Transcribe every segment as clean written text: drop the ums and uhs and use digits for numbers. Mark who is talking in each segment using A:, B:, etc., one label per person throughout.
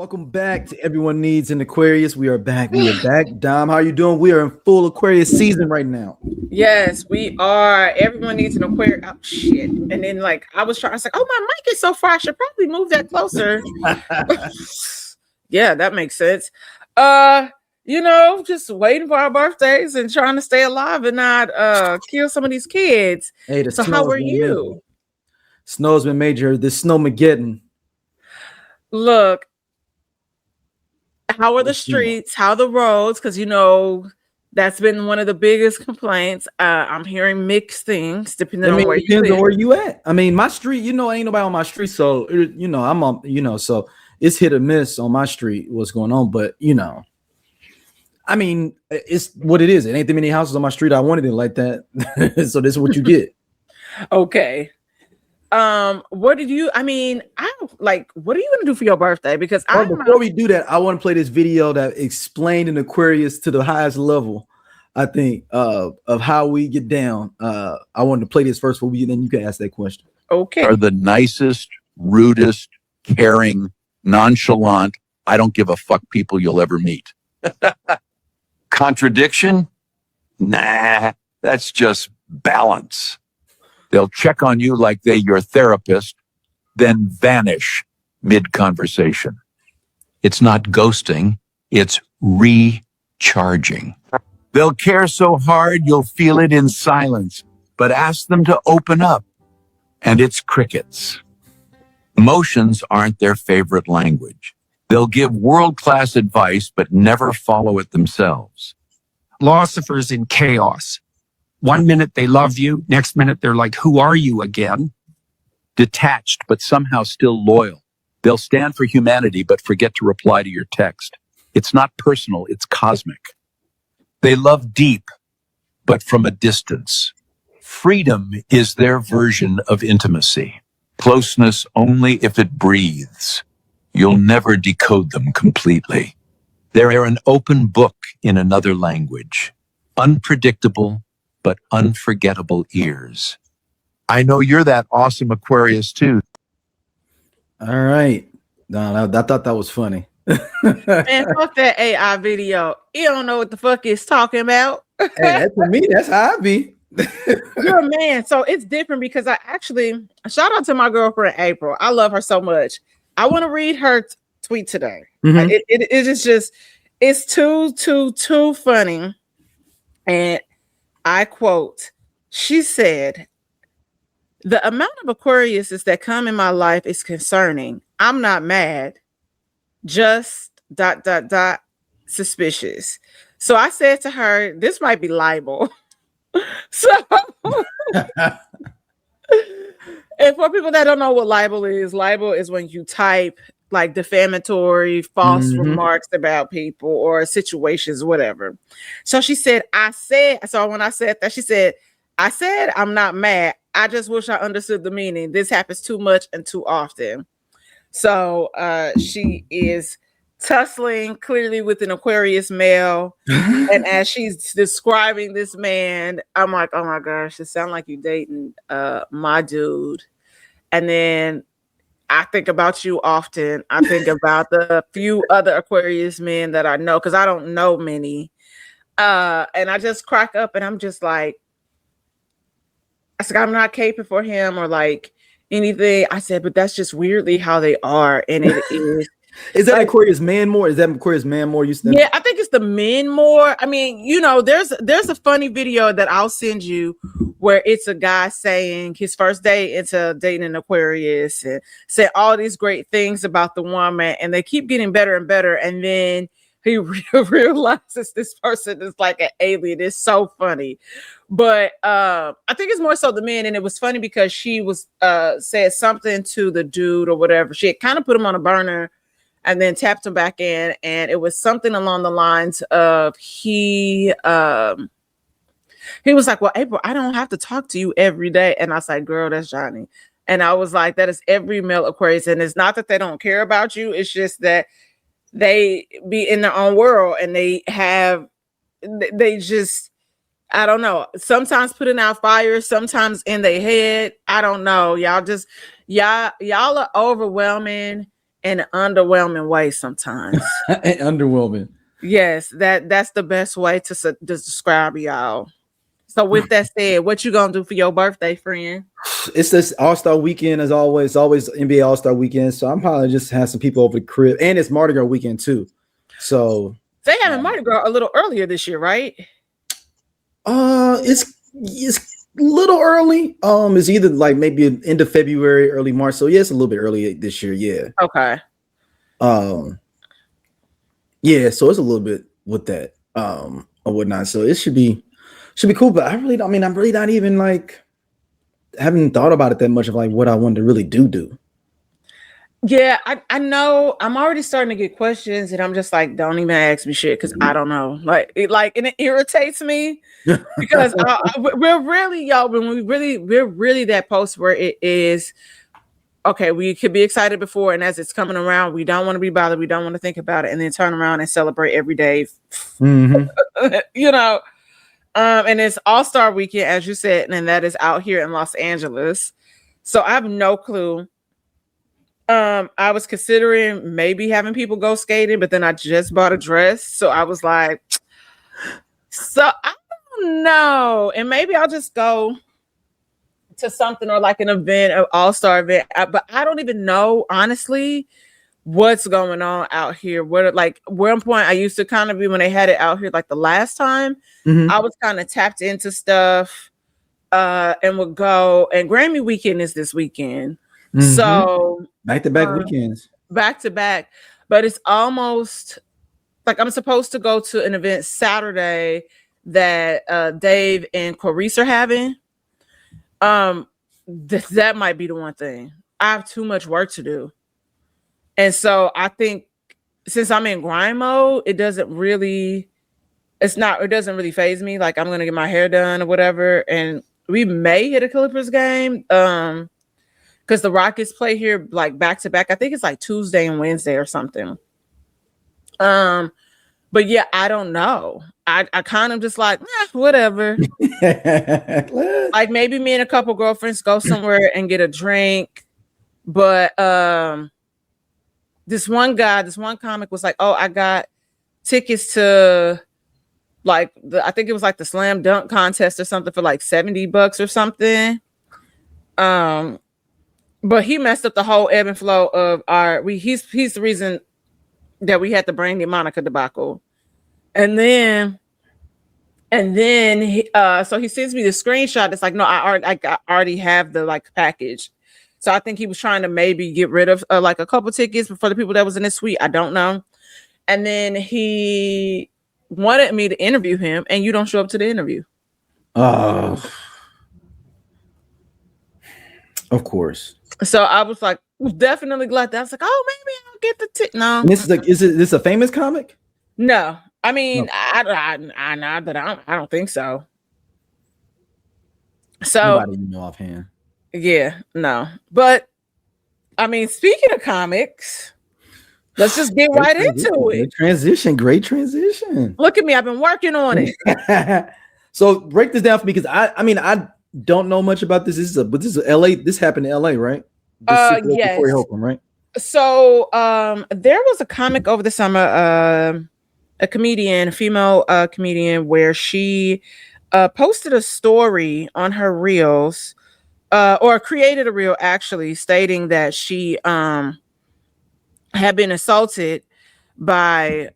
A: Welcome back to Everyone Needs an Aquarius. We are back. We are back. Dom, how are you doing? We are in full Aquarius season right now.
B: Yes, we are. Everyone needs an Aquarius. Oh shit! And then I was trying. I was like, oh, my mic is so far. I should probably move that closer. Yeah, that makes sense. Just waiting for our birthdays and trying to stay alive and not kill some of these kids.
A: Hey, the
B: So
A: snow
B: how
A: has
B: are
A: been major.
B: you?
A: Snow's been major. This snowmageddon.
B: Look, how are the
A: Let's see.
B: streets? How are the roads? Because that's been one of the biggest complaints. I'm hearing mixed things depending on where you
A: depends on
B: live.
A: where you at. I mean, my street, ain't nobody on my street, so I'm on, so it's hit or miss on my street. What's going on? But I mean, it's what it is. It ain't that many houses on my street. I wanted it like that, so this is what you get.
B: Okay. What did you? I mean, what are you gonna do for your birthday? Because
A: Before we do that, I want to play this video that explained an Aquarius to the highest level. I think of how we get down. I wanted to play this first for you, then you can ask that question.
B: Okay.
C: Are the nicest, rudest, caring, nonchalant, I don't give a fuck people you'll ever meet.
D: Contradiction? Nah, that's just balance.
C: They'll check on you like they're your therapist, then vanish mid-conversation. It's not ghosting, it's recharging. They'll care so hard you'll feel it in silence, but ask them to open up, and it's crickets. Emotions aren't their favorite language. They'll give world-class advice, but never follow it themselves.
E: Philosophers in chaos. 1 minute they love you, next minute they're like, who are you again?
C: Detached, but somehow still loyal. They'll stand for humanity, but forget to reply to your text. It's not personal, it's cosmic. They love deep, but from a distance. Freedom is their version of intimacy. Closeness only if it breathes. You'll never decode them completely. They're an open book in another language. Unpredictable, but unforgettable ears. I know you're that awesome Aquarius too.
A: All right. No, I thought that was funny.
B: Man, fuck that AI video. You don't know what the fuck it's talking about.
A: Hey, for me, that's how I be.
B: You're a man, so it's different because I actually shout out to my girlfriend April. I love her so much. I want to read her tweet today.
A: Mhm.
B: It is just it's too funny. And I quote, she said, "The amount of Aquariuses that come in my life is concerning. I'm not mad, just ... suspicious." So I said to her, this might be libel. So and for people that don't know what libel is when you type like defamatory, false remarks about people or situations, whatever. So she said, when I said that, she said, I said, I'm not mad. I just wish I understood the meaning. This happens too much and too often. So she is tussling clearly with an Aquarius male. And as she's describing this man, I'm like, oh my gosh, it sounds like you dating my dude. And then I think about you often. I think about the few other Aquarius men that I know, because I don't know many. And I just crack up and I'm just like, I said, I'm not caping for him or like anything. I said, but that's just weirdly how they are. And it is.
A: Is that Aquarius man more? Is that Aquarius man more?
B: Yeah, I think it's the men more. I mean, there's a funny video that I'll send you where it's a guy saying his first day into dating an Aquarius and said all these great things about the woman, and they keep getting better and better. And then he realizes this person is like an alien. It's so funny. But I think it's more so the men. And it was funny because she was said something to the dude or whatever. She had kind of put him on a burner and then tapped him back in. And it was something along the lines of he was like, well, April, I don't have to talk to you every day. And I was like, girl, that's Johnny. And I was like, that is every male Aquarius. And it's not that they don't care about you. It's just that they be in their own world and they just, I don't know, sometimes putting out fires, sometimes in their head. I don't know. Y'all are overwhelming. in an underwhelming way sometimes.
A: Underwhelming.
B: Yes, that's the best way to describe y'all. So with that said, what you gonna do for your birthday, friend?
A: It's this All-Star weekend as always. It's always NBA All-Star weekend. So I'm probably just have some people over the crib. And it's Mardi Gras weekend too. So
B: they having Mardi Gras a little earlier this year, right?
A: It's a little early. It's either like maybe end of February, early March. So yeah, it's a little bit early this year. Yeah.
B: Okay.
A: Yeah, so it's a little bit with that, or whatnot. So it should be cool. But I'm really not even like haven't thought about it that much of like what I wanted to really do.
B: Yeah, I know. I'm already starting to get questions, and I'm just like, don't even ask me shit because I don't know. And it irritates me because we're really, y'all. We're really that post where it is. Okay, we could be excited before, and as it's coming around, we don't want to be bothered. We don't want to think about it, and then turn around and celebrate every day.
A: Mm-hmm.
B: You know, and it's All-Star weekend, as you said, and that is out here in Los Angeles. So I have no clue. I was considering maybe having people go skating, but then I just bought a dress, so I was like, so I don't know, and maybe I'll just go to something or like an event, an all-star event. But I don't even know, honestly, what's going on out here. One point I used to kind of be when they had it out here, like the last time, I was kind of tapped into stuff and would go. And Grammy weekend is this weekend. So
A: back-to-back weekends.
B: Back-to-back. But it's almost like I'm supposed to go to an event Saturday that Dave and Aquarius are having. That might be the one thing. I have too much work to do. And so I think since I'm in grind mode, it doesn't really phase me. Like I'm going to get my hair done or whatever. And we may hit a Clippers game. Because the Rockets play here like back to back. I think it's like Tuesday and Wednesday or something. But yeah, I don't know. I kind of just like, whatever. Like maybe me and a couple girlfriends go somewhere and get a drink. But this one comic was like, oh, I got tickets to like I think it was like the slam dunk contest or something for like $70 or something. But he messed up the whole ebb and flow of he's the reason that we had to bring the Monica debacle. And then so he sends me the screenshot. It's like, no, I already have the like package. So I think he was trying to maybe get rid of like a couple tickets for the people that was in his suite. I don't know. And then he wanted me to interview him, and you don't show up to the interview.
A: Of course.
B: So I was like, definitely glad that. I was like, oh, maybe I'll get the ticket. No.
A: And this is this a famous comic?
B: No. I mean,
A: No.
B: I don't think so. So
A: Nobody you know offhand.
B: Yeah, no. But I mean, speaking of comics, let's just get right into it.
A: Great transition.
B: Look at me, I've been working on it.
A: So break this down for me, because I don't know much about this. This is LA. This happened in LA, right?
B: Yes.
A: Holcomb, right?
B: So there was a comic over the summer, a female comedian, where she posted a story on her reels, or created a reel actually, stating that she had been assaulted by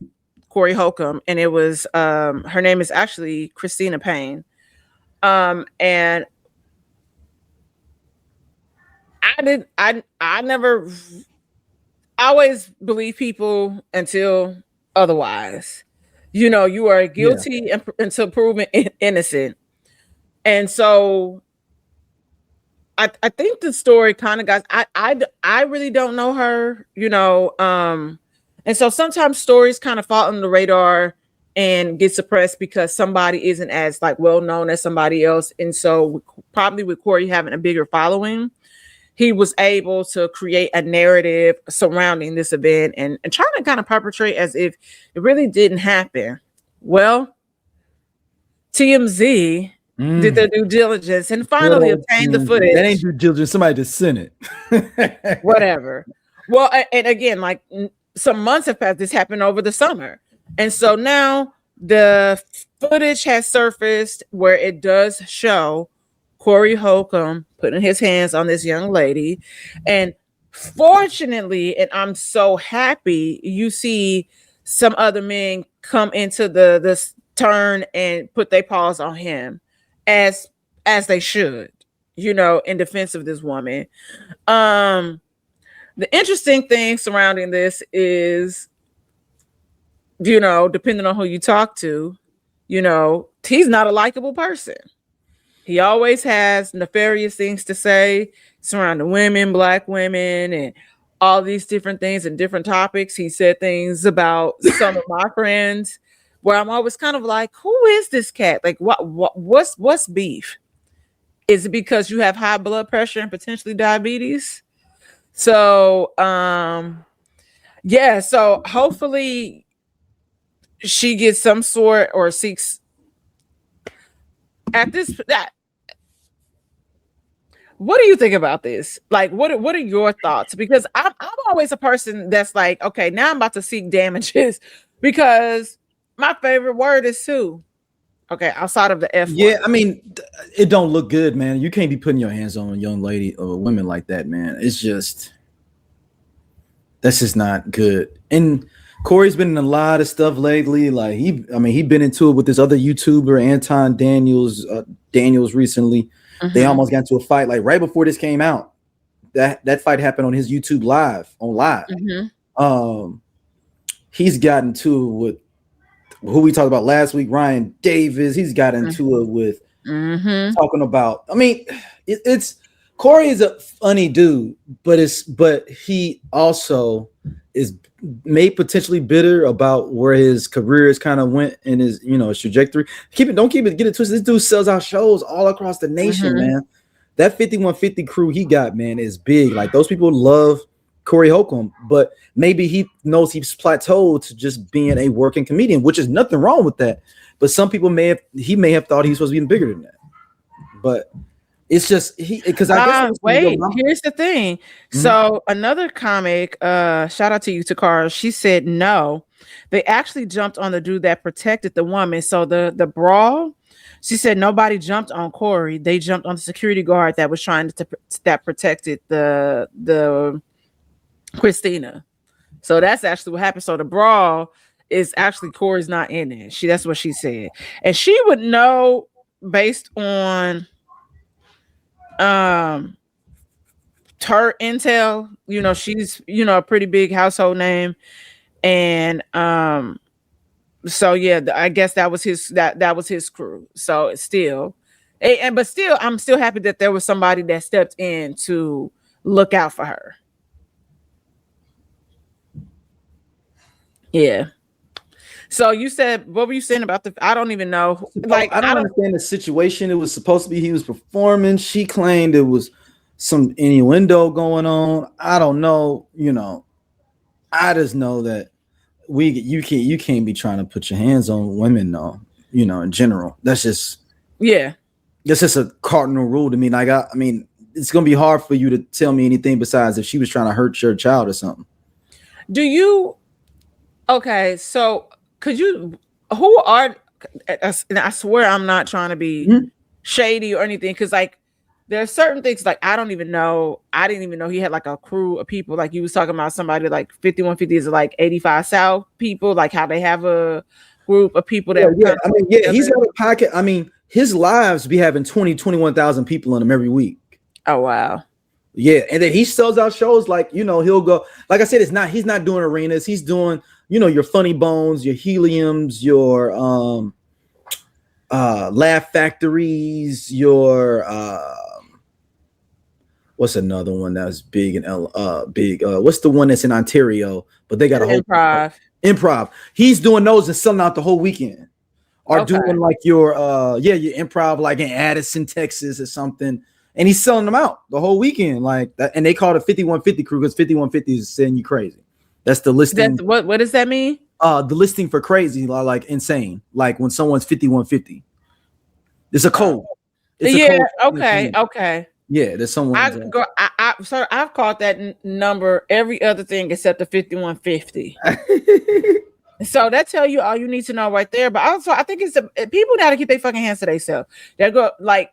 B: Corey Holcomb, and it was her name is actually Cristina Payne. And I never always believe people until otherwise. You know, you are guilty until proven innocent. And so I think the story kind of got, I really don't know her, you know, and so sometimes stories kind of fall on the radar and get suppressed because somebody isn't as like well known as somebody else. And so probably with Corey having a bigger following, he was able to create a narrative surrounding this event and trying to kind of perpetrate as if it really didn't happen. Well, TMZ did their due diligence and finally obtained the footage.
A: That ain't due diligence. Somebody just sent it.
B: Whatever. Well, and again, like some months have passed. This happened over the summer, and so now the footage has surfaced where it does show Corey Holcomb putting his hands on this young lady, and fortunately, and I'm so happy, you see some other men come into this turn and put their paws on him, as they should, in defense of this woman. The interesting thing surrounding this is, depending on who you talk to, he's not a likable person. He always has nefarious things to say surrounding women, Black women, and all these different things and different topics. He said things about some of my friends where I'm always kind of like, who is this cat? Like, what's beef? Is it because you have high blood pressure and potentially diabetes? So, yeah. So hopefully she gets some sort or seeks at this. What do you think about this? Like, what are your thoughts? Because I'm always a person that's like, okay, now I'm about to seek damages because my favorite word is sue. Okay, outside of the F
A: Yeah,
B: word.
A: I mean, it don't look good, man. You can't be putting your hands on a young lady or women like that, man. That's just not good. And Corey's been in a lot of stuff lately. Like he been into it with this other YouTuber, Anton Daniels recently. Mm-hmm. They almost got into a fight like right before this came out. That fight happened on his YouTube live. Mm-hmm. He's gotten to it with who we talked about last week, Ryan Davis. He's got into it with talking about. I mean, it's Corey is a funny dude, but he also is made potentially bitter about where his career has kind of went in his his trajectory. Get it twisted. This dude sells out shows all across the nation, man. That 5150 crew he got, man, is big. Like those people love Corey Holcomb, but maybe he knows he's plateaued to just being a working comedian, which is nothing wrong with that. But some people may have thought he was supposed to be bigger than that. But it's just because I guess
B: here's the thing. Mm-hmm. So another comic, shout out to you, Takara. She said no, they actually jumped on the dude that protected the woman. So the brawl, she said nobody jumped on Corey. They jumped on the security guard that was trying that protected the Cristina. So that's actually what happened. So the brawl is actually Corey's not in it. That's what she said, and she would know based on her intel. She's a pretty big household name, and so yeah, I guess that was his crew. So it's still, but still, I'm still happy that there was somebody that stepped in to look out for her. Yeah. So you said, what were you saying about I don't even know. Like
A: I don't understand the situation. It was supposed to be he was performing. She claimed it was some innuendo going on. I don't know. I just know that you can't be trying to put your hands on women, though. In general, that's just a cardinal rule to me. Like I mean, it's gonna be hard for you to tell me anything besides if she was trying to hurt your child or something.
B: Do you? Okay, so and I swear I'm not trying to be shady or anything, because like there are certain things like I didn't even know he had like a crew of people. Like you was talking about somebody like 5150 is like 85 South people, like how they have a group of people that
A: he's got a pocket. I mean, his lives be having 21,000 people in them every week.
B: Oh wow.
A: Yeah, and then he sells out shows like he'll go, like I said, he's not doing arenas, he's doing your Funny Bones, your Heliums, your Laugh Factories, your what's another one that's big in what's the one that's in Ontario, but they got a whole improv. He's doing those and selling out the whole weekend. Or doing like your improv like in Addison, Texas or something. And he's selling them out the whole weekend like that. And they call it 5150 crew because 5150 is saying you crazy. That's the listing.
B: What does that mean?
A: The listing for crazy, like insane. Like when someone's 5150. It's a code.
B: It's a code. Okay.
A: Yeah, there's someone.
B: Sir, I've called that number every other thing except the 5150. So that tell you all you need to know right there. But also, I think it's people got to keep their fucking hands to themselves. They go like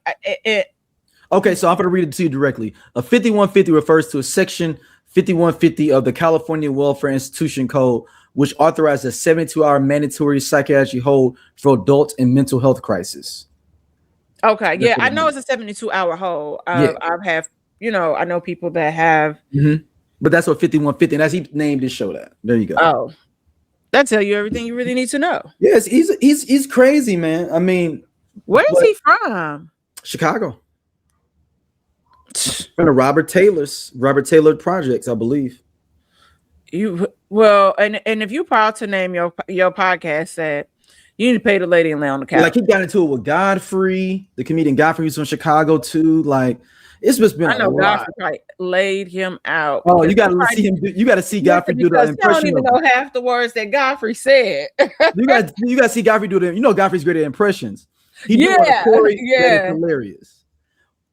A: Okay, so I'm going to read it to you directly. A 5150 refers to a section 5150 of the California Welfare Institution Code, which authorizes a 72-hour mandatory psychiatric hold for adults in mental health crisis.
B: Okay, yeah, I know it's a 72-hour hold. I've have, I know people that have.
A: But that's what 5150, and that's he named his show that. There you go.
B: Oh, that tell you everything you really need to know.
A: Yes, he's crazy, man. I mean,
B: where is he from?
A: Chicago. From the Robert Taylor Projects, I believe.
B: And if you're proud to name your podcast that, you need to pay the lady and lay on the couch.
A: Like he got into it with Godfrey, the comedian Godfrey, who's from Chicago too. Like it's just been. I know
B: Godfrey probably laid him out.
A: Oh, you got to see him. You got to see Godfrey do the impression.
B: I don't even know half the words that Godfrey said.
A: you got to see Godfrey do them. Godfrey's great at impressions. Corey, yeah, hilarious.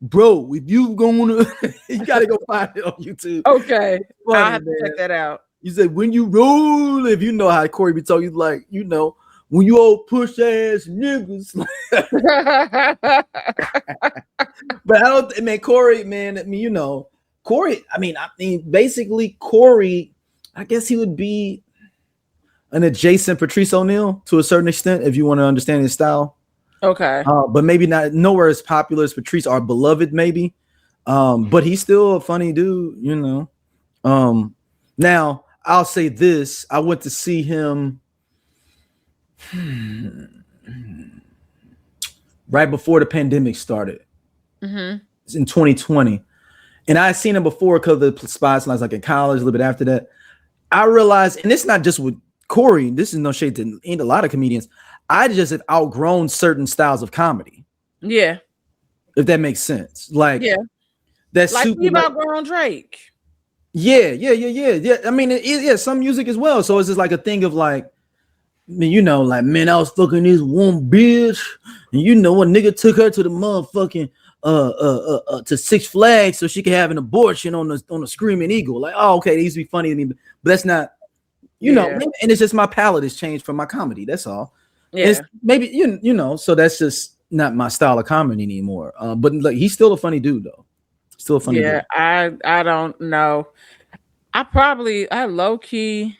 A: Bro, if you going to, you got to go find it on YouTube.
B: Okay, I'll have to check that out.
A: You said when you roll, if you know how Corey be talking, like when you old push ass niggas. But Corey, man, Corey, basically Corey, I guess he would be an adjacent Patrice O'Neal to a certain extent, if you want to understand his style.
B: Okay.
A: But maybe nowhere as popular as Patrice or beloved, maybe. But he's still a funny dude, Now, I'll say this. I went to see him right before the pandemic started. It's in 2020. And I had seen him before because of the spots, and I was like in college a little bit after that. I realized, and it's not just with Corey, this is no shade to a lot of comedians. I just had outgrown certain styles of comedy.
B: Yeah.
A: If that makes sense. Like, yeah. That's
B: like you've outgrown Drake.
A: Yeah. I mean, some music as well. So it's just like a thing of like, like, man, I was fucking this one bitch, and a nigga took her to the motherfucking to Six Flags so she could have an abortion on the Screaming Eagle. Like, oh, okay, it used to be funny to me, but that's not, and it's just my palate has changed from my comedy. That's all. Yeah. It's maybe so that's just not my style of comedy anymore. But like he's still a funny dude though. Still a funny dude.
B: Yeah, I don't know. I low key.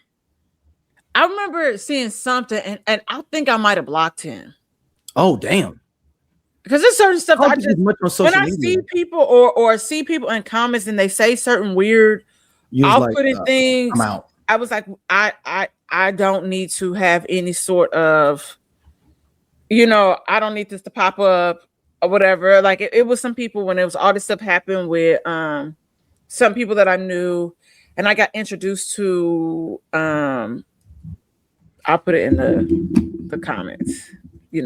B: I remember seeing something and I think I might have blocked him.
A: Oh damn.
B: Because there's certain stuff I just when I see people or see people in comments and they say certain weird outputting things. I'm out. I was like, I don't need to have any sort of I don't need this to pop up or whatever. Like it was some people when it was all this stuff happened with some people that I knew, and I got introduced to I'll put it in the comments.
A: You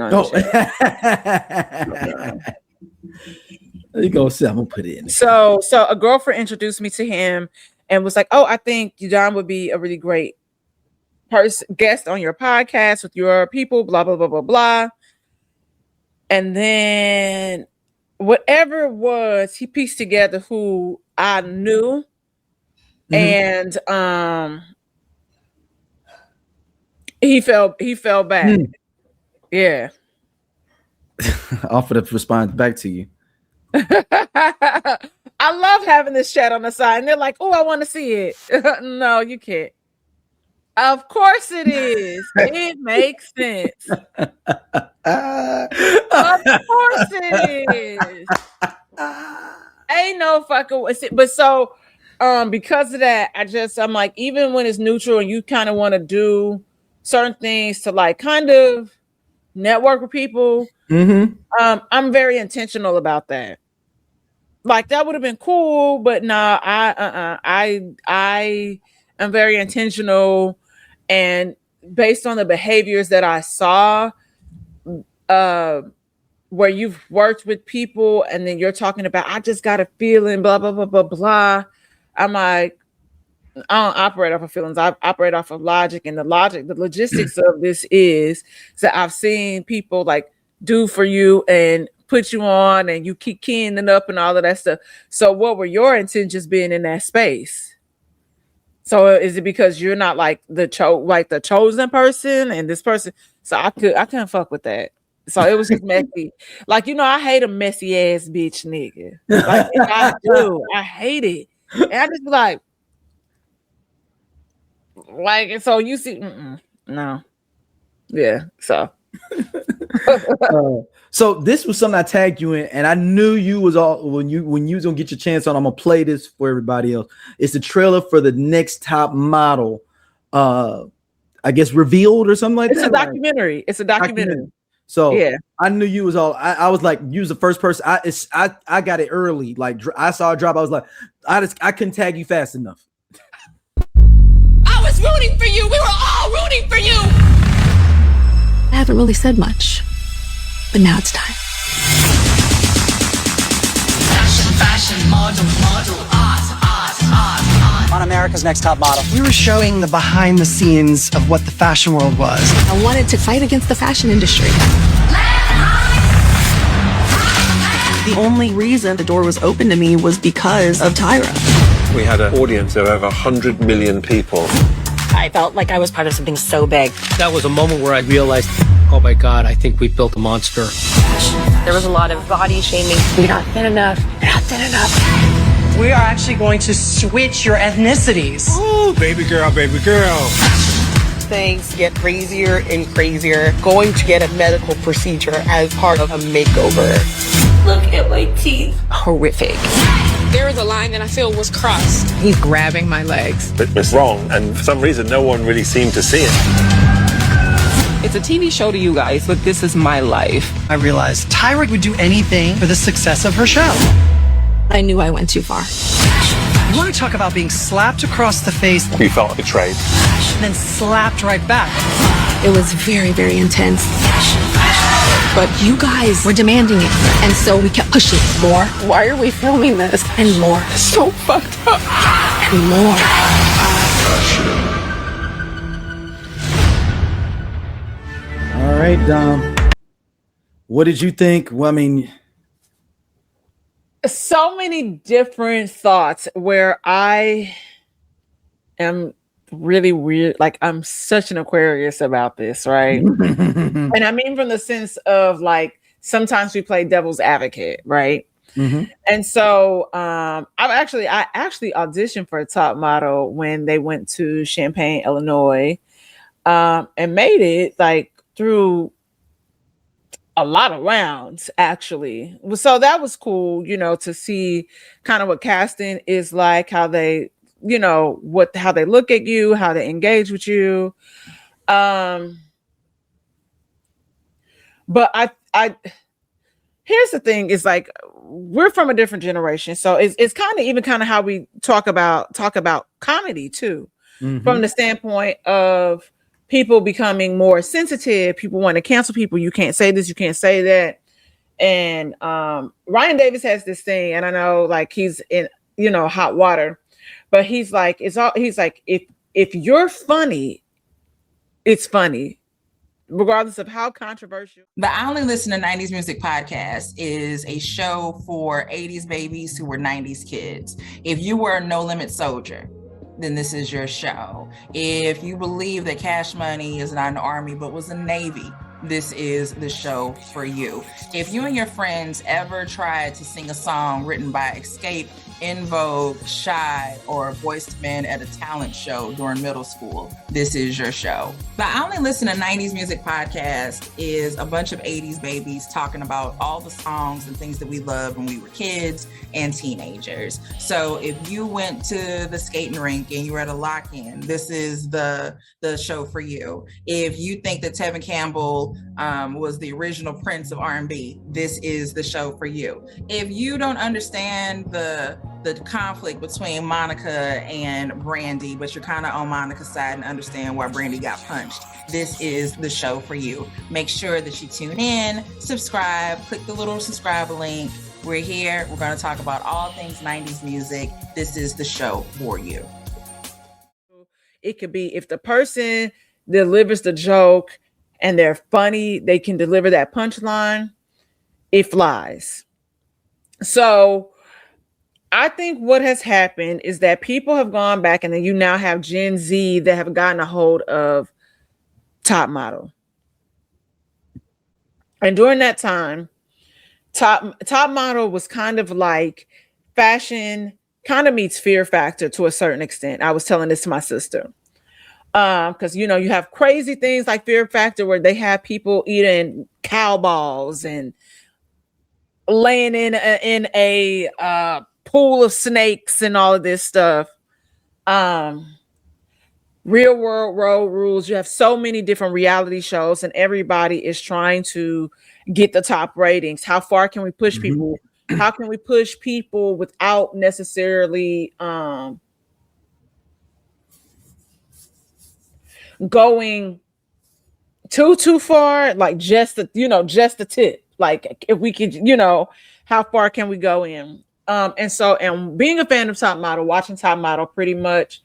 A: go see, I'm gonna put it in.
B: So a girlfriend introduced me to him and was like, "Oh, I think John would be a really great guest on your podcast with your people, blah blah blah blah blah." And then whatever it was, he pieced together who I knew, and he fell back. Yeah.
A: Offered to respond back to you.
B: I love having this chat on the side, and they're like, "Oh, I want to see it." No, you can't. Of course it is. It makes sense. Of course it is. Ain't no fucking way. But so because of that, I'm like, even when it's neutral and you kind of want to do certain things to like kind of network with people, I'm very intentional about that. Like that would have been cool, but nah, I am very intentional, and based on the behaviors that I saw, where you've worked with people and then you're talking about, I just got a feeling, blah blah blah blah blah. I'm like, I don't operate off of feelings. I operate off of logic, and the logistics of this is that I've seen people like do for you and put you on and you keep keying it up and all of that stuff. So what were your intentions being in that space? So is it because you're not like the chosen person and this person? So I couldn't fuck with that. So it was just messy. Like, I hate a messy ass bitch nigga. Like I do. I hate it. And I just be like, and so you see, no. Yeah. So
A: so this was something I tagged you in, and I knew you was all when you was gonna get your chance on. I'm gonna play this for everybody else. It's the trailer for the next top model, I guess revealed or something like that.
B: It's a documentary. It's a documentary.
A: So
B: yeah,
A: I knew you was all. I was like, you was the first person. I got it early. Like I saw it drop. I was like, I couldn't tag you fast enough.
F: I was rooting for you. We were all rooting for you. I haven't really said much, but now it's time. Fashion, model, art.
G: On America's Next Top Model, we were showing the behind the scenes of what the fashion world was.
F: I wanted to fight against the fashion industry. The only reason the door was open to me was because of Tyra.
H: We had an audience of over 100 million people.
I: I felt like I was part of something so big.
J: That was a moment where I realized, oh my God, I think we built a monster.
I: There was a lot of body shaming. You're not thin enough. You're not thin enough.
G: We are actually going to switch your ethnicities.
H: Ooh, baby girl, baby girl.
I: Things get crazier and crazier. Going to get a medical procedure as part of a makeover. Look at my teeth. Horrific.
K: There was a line that I feel was crossed.
L: He's grabbing my legs.
H: It was wrong, and for some reason, no one really seemed to see it.
L: It's a TV show to you guys, but this is my life.
G: I realized Tyra would do anything for the success of her show.
F: I knew I went too far.
G: You want to talk about being slapped across the face?
H: We felt betrayed.
G: And then slapped right back.
F: It was very, very intense. But you guys were demanding it, and so we kept pushing more. Why are we filming this? And more.
K: It's so fucked up.
F: And more.
A: All right, Dom. What did you think? Well, I mean,
B: so many different thoughts where I am really weird. Like I'm such an Aquarius about this, right? And I mean from the sense of like sometimes we play devil's advocate, right? And so I actually auditioned for a top model when they went to Champaign, Illinois, and made it like through a lot of rounds actually. So that was cool, to see kind of what casting is like, how they how they look at you, how they engage with you. But I here's the thing, is like we're from a different generation. So it's kind of how we talk about comedy too, from the standpoint of people becoming more sensitive, people want to cancel people. You can't say this, you can't say that. And Ryan Davis has this thing, and I know like he's in, hot water. But he's like, if you're funny, it's funny, regardless of how controversial.
M: The I Only Listen to 90s Music podcast is a show for 80s babies who were 90s kids. If you were a No Limit soldier, then this is your show. If you believe that Cash Money is not an army, but was a Navy, this is the show for you. If you and your friends ever tried to sing a song written by Escape, In Vogue, Shy, or Boyz II Men at a talent show during middle school, this is your show. The I Only Listen to 90s Music podcast is a bunch of 80s babies talking about all the songs and things that we loved when we were kids and teenagers. So if you went to the skating rink and you were at a lock-in, this is the show for you. If you think that Tevin Campbell was the original Prince of R&B, this is the show for you. If you don't understand the conflict between Monica and Brandy, but you're kind of on Monica's side and understand why Brandy got punched, this is the show for you. Make sure that you tune in, subscribe, click the little subscribe link. We're here. We're going to talk about all things 90s music. This is the show for you.
B: It could be if the person delivers the joke and they're funny, they can deliver that punchline. it flies. So I think what has happened is that people have gone back, and then you now have Gen Z that have gotten a hold of Top Model. And during that time, Top Model was kind of like fashion, kind of meets Fear Factor to a certain extent. I was telling this to my sister. Because you have crazy things like Fear Factor where they have people eating cow balls and laying in a pool of snakes and all of this stuff. Real World Road Rules. You have so many different reality shows, and everybody is trying to get the top ratings. How far can we push people? How can we push people without necessarily going too far? Like just the tip. Like if we could, how far can we go in? And being a fan of Top Model, watching Top Model pretty much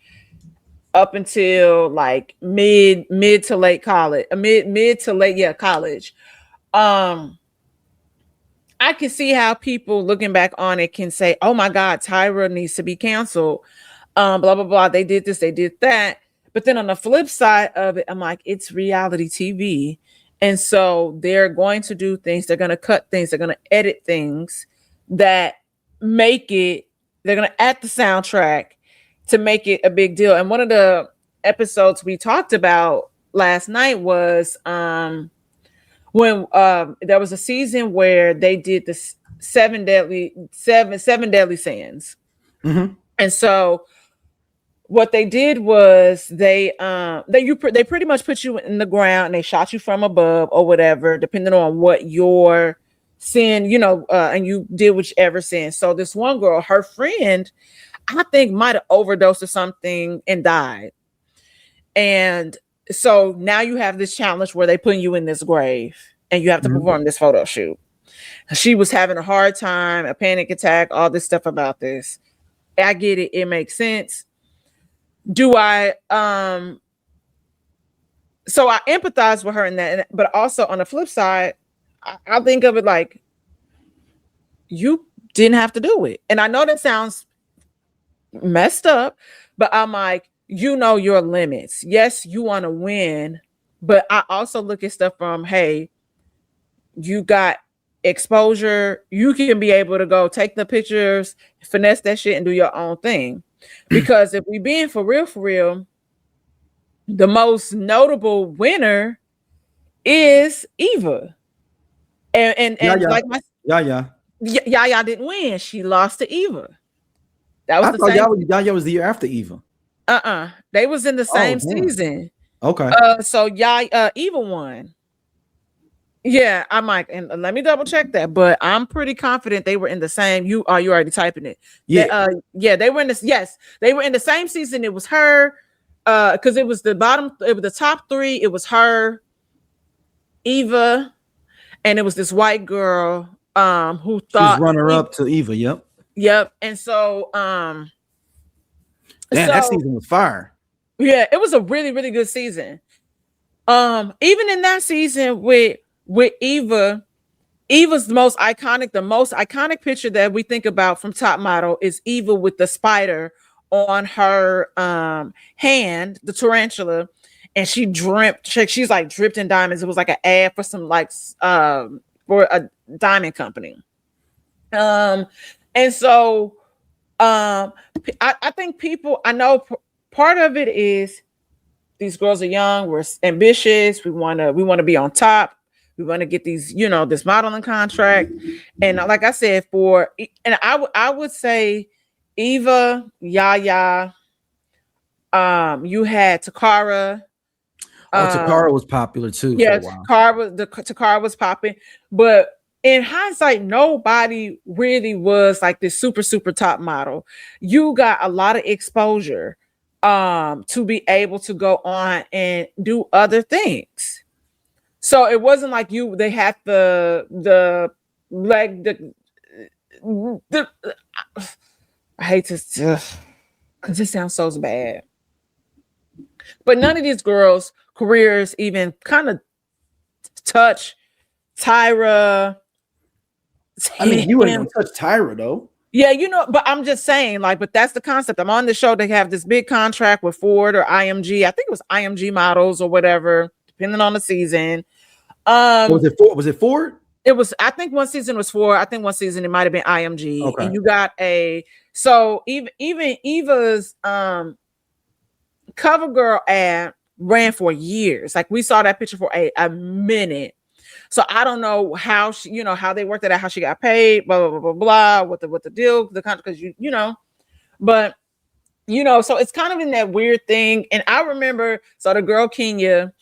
B: up until like mid to late college, college. I can see how people looking back on it can say, "Oh my God, Tyra needs to be canceled." Blah blah blah. They did this, they did that. But then on the flip side of it, I'm like, it's reality TV, and so they're going to do things. They're going to cut things. They're going to edit things that make it. They're going to add the soundtrack to make it a big deal. And one of the episodes we talked about last night was when there was a season where they did the seven deadly sins.
A: Mm-hmm.
B: And so what they did was they pretty much put you in the ground and they shot you from above or whatever, depending on what your sin, and you did whichever sin. So this one girl, her friend, I think might have overdosed or something and died. And so now you have this challenge where they put you in this grave and you have to perform this photo shoot. She was having a hard time, a panic attack, all this stuff about this. I get it. It makes sense. Do I, so I empathize with her in that, but also on the flip side, I think of it like you didn't have to do it. And I know that sounds messed up, but I'm like, your limits. Yes, you want to win, but I also look at stuff from, hey, you got exposure. You can be able to go take the pictures, finesse that shit, and do your own thing. Because if we being for real, the most notable winner is Eva. And like Yaya didn't win. She lost to Eva. That was
A: I thought Yaya was the year after Eva.
B: They was in the same season.
A: Okay.
B: So Eva won. Yeah, I'm like, and let me double check that, but I'm pretty confident they were in the same. You already typing it?
A: Yeah,
B: they were in this. Yes, they were in the same season. It was her, because it was the bottom. It was the top three. It was her, Eva, and it was this white girl who thought
A: runner up to Eva.
B: Yep. And so
A: that season was fire.
B: Yeah, it was a really, really good season. Even in that season with Eva's the most iconic picture that we think about from Top Model is Eva with the spider on her hand, the tarantula, and she's like dripped in diamonds. It was like an ad for some for a diamond company. And so I think people, I know part of it is these girls are young, we're ambitious, we want to be on top. We want to get these, this modeling contract. And like I said, I would say Eva, Yaya, you had Takara.
A: Takara was popular too.
B: Yeah, Takara was popping. But in hindsight, nobody really was like this super, super top model. You got a lot of exposure to be able to go on and do other things. So it wasn't like they had the I hate to, because it sounds so bad. But none of these girls' careers even kind of touch Tyra,
A: I mean, you wouldn't gonna touch Tyra though.
B: Yeah, you know, but I'm just saying, like, but that's the concept. I'm on the show. They have this big contract with Ford or IMG. I think it was IMG models or whatever, depending on the season.
A: Was it Ford? Was it Ford?
B: It was. I think one season was Ford. I think one season it might have been IMG.
A: Okay.
B: And you got so even Eva's cover girl ad ran for years. Like we saw that picture for a minute. So I don't know how she, you know, how they worked it out, how she got paid, blah blah blah blah blah. What the deal, the contract, because you know, but you know, so it's kind of in that weird thing. And I remember, so the girl Kenya,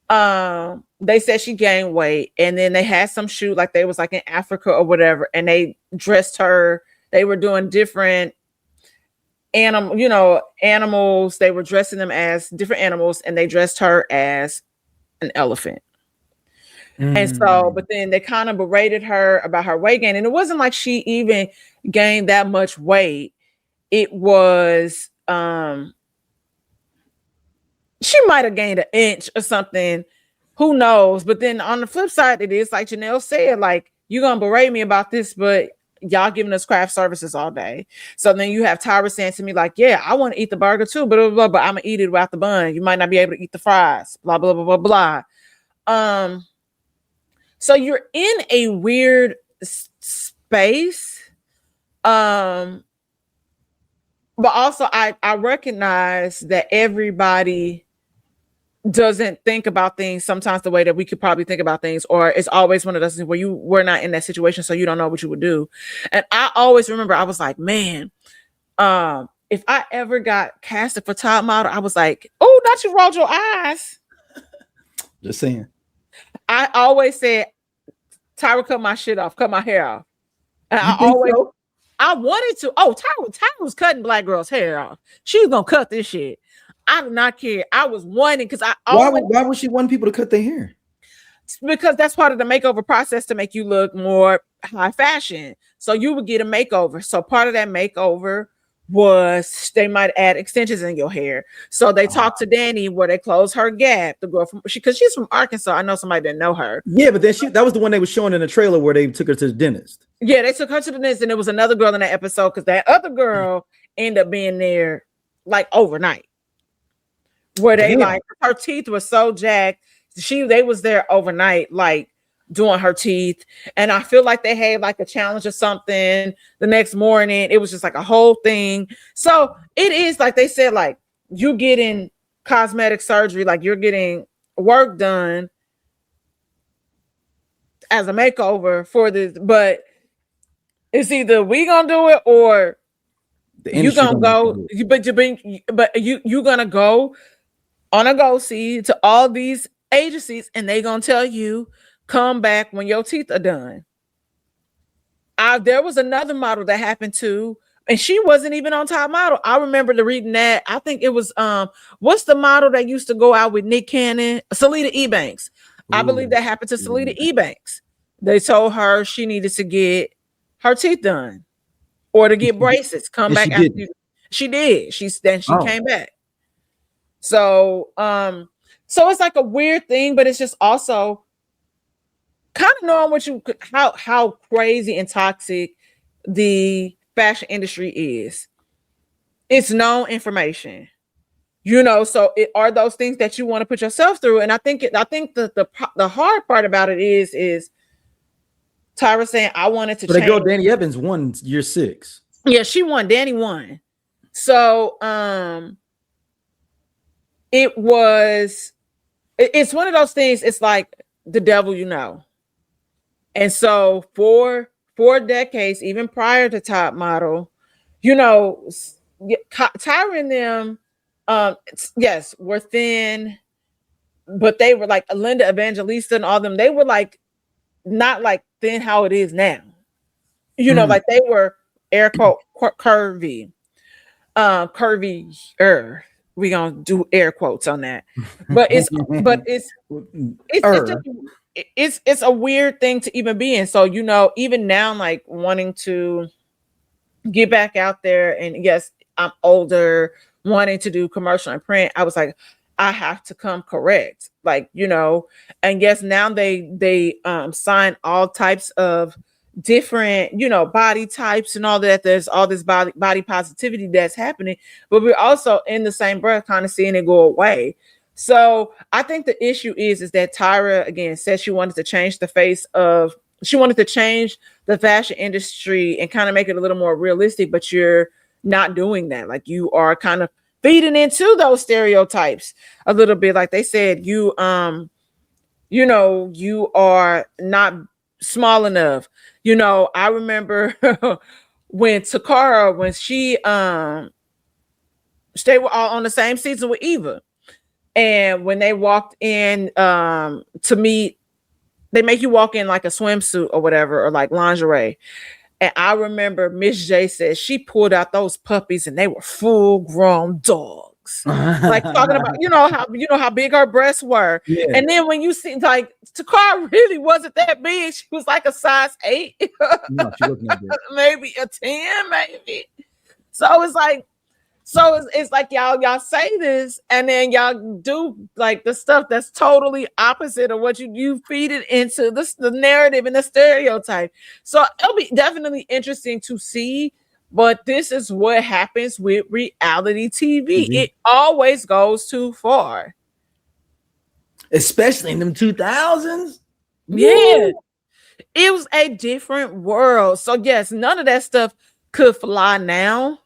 B: they said she gained weight, and then they had some shoot like they was like in Africa or whatever, and they dressed her. They were doing different animals. They were dressing them as different animals, and they dressed her as an elephant. And so, but then they kind of berated her about her weight gain. And it wasn't like she even gained that much weight. It was, she might have gained an inch or something. Who knows? But then on the flip side, it is like Janelle said, like, you're going to berate me about this, but y'all giving us craft services all day. So then you have Tyra saying to me, like, yeah, I want to eat the burger too, blah, blah, blah, but I'm going to eat it without the bun. You might not be able to eat the fries, blah, blah, blah, blah, blah. So you're in a weird space. But also I recognize that everybody doesn't think about things sometimes the way that we could probably think about things, or it's always one of those things where you were not in that situation, so you don't know what you would do. And I always remember I was like, man, if I ever got casted for top model, I was like, oh, not you rolled your eyes.
A: Just saying.
B: I always said, Tyra, cut my shit off, cut my hair off. And I wanted to. Oh, Tyra was cutting black girls' hair off. She was gonna cut this shit. I do not care. I was wanting, because
A: why would she want people to cut their hair?
B: Because that's part of the makeover process to make you look more high fashion. So you would get a makeover. So part of that makeover was they might add extensions in your hair. So they talked to Danny where they closed her gap. The girl from because she's from Arkansas. I know somebody didn't know her.
A: Yeah, but then that was the one they was showing in the trailer where they took her to the dentist.
B: Yeah, they took her to the dentist, and there was another girl in that episode because that other girl ended up being there like overnight. Where they like her teeth were so jacked. They was there overnight, like doing her teeth, and I feel like they had like a challenge or something the next morning. It was just like a whole thing. So it is like they said, like you getting cosmetic surgery, like you're getting work done as a makeover for this, but it's either we gonna do it or you gonna go, but you gonna go on a go see to all these agencies, and they gonna tell you come back when your teeth are done. There was another model that happened to, and she wasn't even on top model. I remember reading that. I think it was what's the model that used to go out with Nick Cannon? Selena Ebanks. I believe that happened to Selena Ebanks. They told her she needed to get her teeth done or to get braces. Come back after she did. She came back. So so it's like a weird thing, but it's just also kind of knowing how crazy and toxic the fashion industry is. It's known information, you know. So it are those things that you want to put yourself through. And I think the hard part about it is Tyra saying I wanted to change.
A: The girl Danny Evans won year 6.
B: Yeah, she won. Danny won. So it's one of those things. It's like the devil, you know. And so for 4 decades, even prior to Top Model, you know, Tyra and them, yes, were thin, but they were like Linda Evangelista and all them. They were like not like thin how it is now, you know, like they were air quote curvy, curvier. We gonna do air quotes on that, but it's a weird thing to even be in. So, you know, even now, like wanting to get back out there, and yes, I'm older, wanting to do commercial and print. I was like, I have to come correct, like, you know. And yes, now they sign all types of different, body types and all that. There's all this body positivity that's happening, but we're also in the same breath kind of seeing it go away. So I think the issue is that Tyra again said she wanted to change the fashion industry and kind of make it a little more realistic, but you're not doing that. Like, you are kind of feeding into those stereotypes a little bit. Like they said, you are not small enough. I remember when Takara, when she stayed on the same season with Eva, and when they walked in to meet, they make you walk in like a swimsuit or whatever, or like lingerie. And I remember Miss J said she pulled out those puppies and they were full grown dogs. Like talking about, how big her breasts were. Yeah. And then when you see, like, Takara really wasn't that big. She was like a size 8. No, she wasn't that big. Maybe a 10, maybe. So it's like, y'all say this, and then y'all do like the stuff that's totally opposite of what you feed it into the narrative and the stereotype. So it'll be definitely interesting to see, but this is what happens with reality TV. Mm-hmm. It always goes too far.
A: Especially in them 2000s.
B: Yeah. Woo! It was a different world. So yes, none of that stuff could fly now.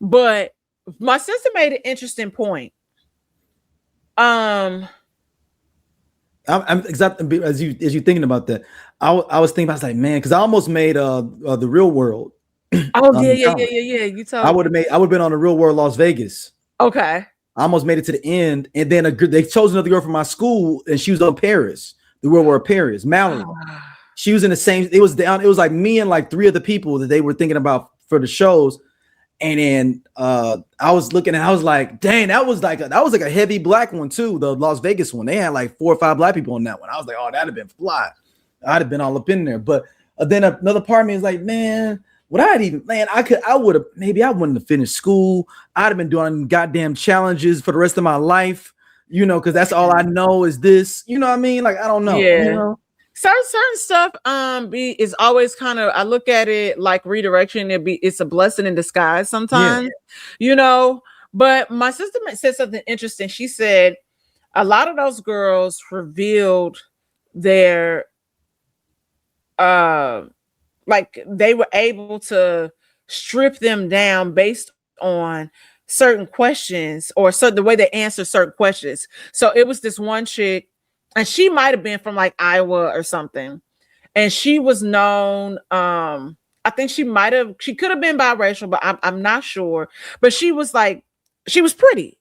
B: But my sister made an interesting point.
A: I'm exactly as you thinking about that. I was thinking, I was like, man, because I almost made the Real World.
B: Oh yeah. You told
A: I would have been on the Real World Las Vegas.
B: Okay. I
A: almost made it to the end, and then they chose another girl from my school, and she was on Paris, the Real World Paris, Mallory. She was in the same. It was like me and like 3 other people that they were thinking about for the shows. And then I was looking and I was like, dang, that was like a heavy black one too. The Las Vegas one, they had like 4 or 5 black people on that one. I was like, oh, that'd have been fly. I'd have been all up in there. But then another part of me is like, man, I wouldn't have finished school. I'd have been doing goddamn challenges for the rest of my life, because that's all I know is this. You know what I mean? Like, I don't know.
B: Yeah. Certain stuff is always kind of, I look at it like redirection. It's a blessing in disguise sometimes, but my sister said something interesting. She said a lot of those girls revealed their like they were able to strip them down based on certain questions or the way they answer certain questions. So it was this one chick, and she might have been from like Iowa or something. And she was known, I think she could have been biracial, but I'm not sure. But she was pretty.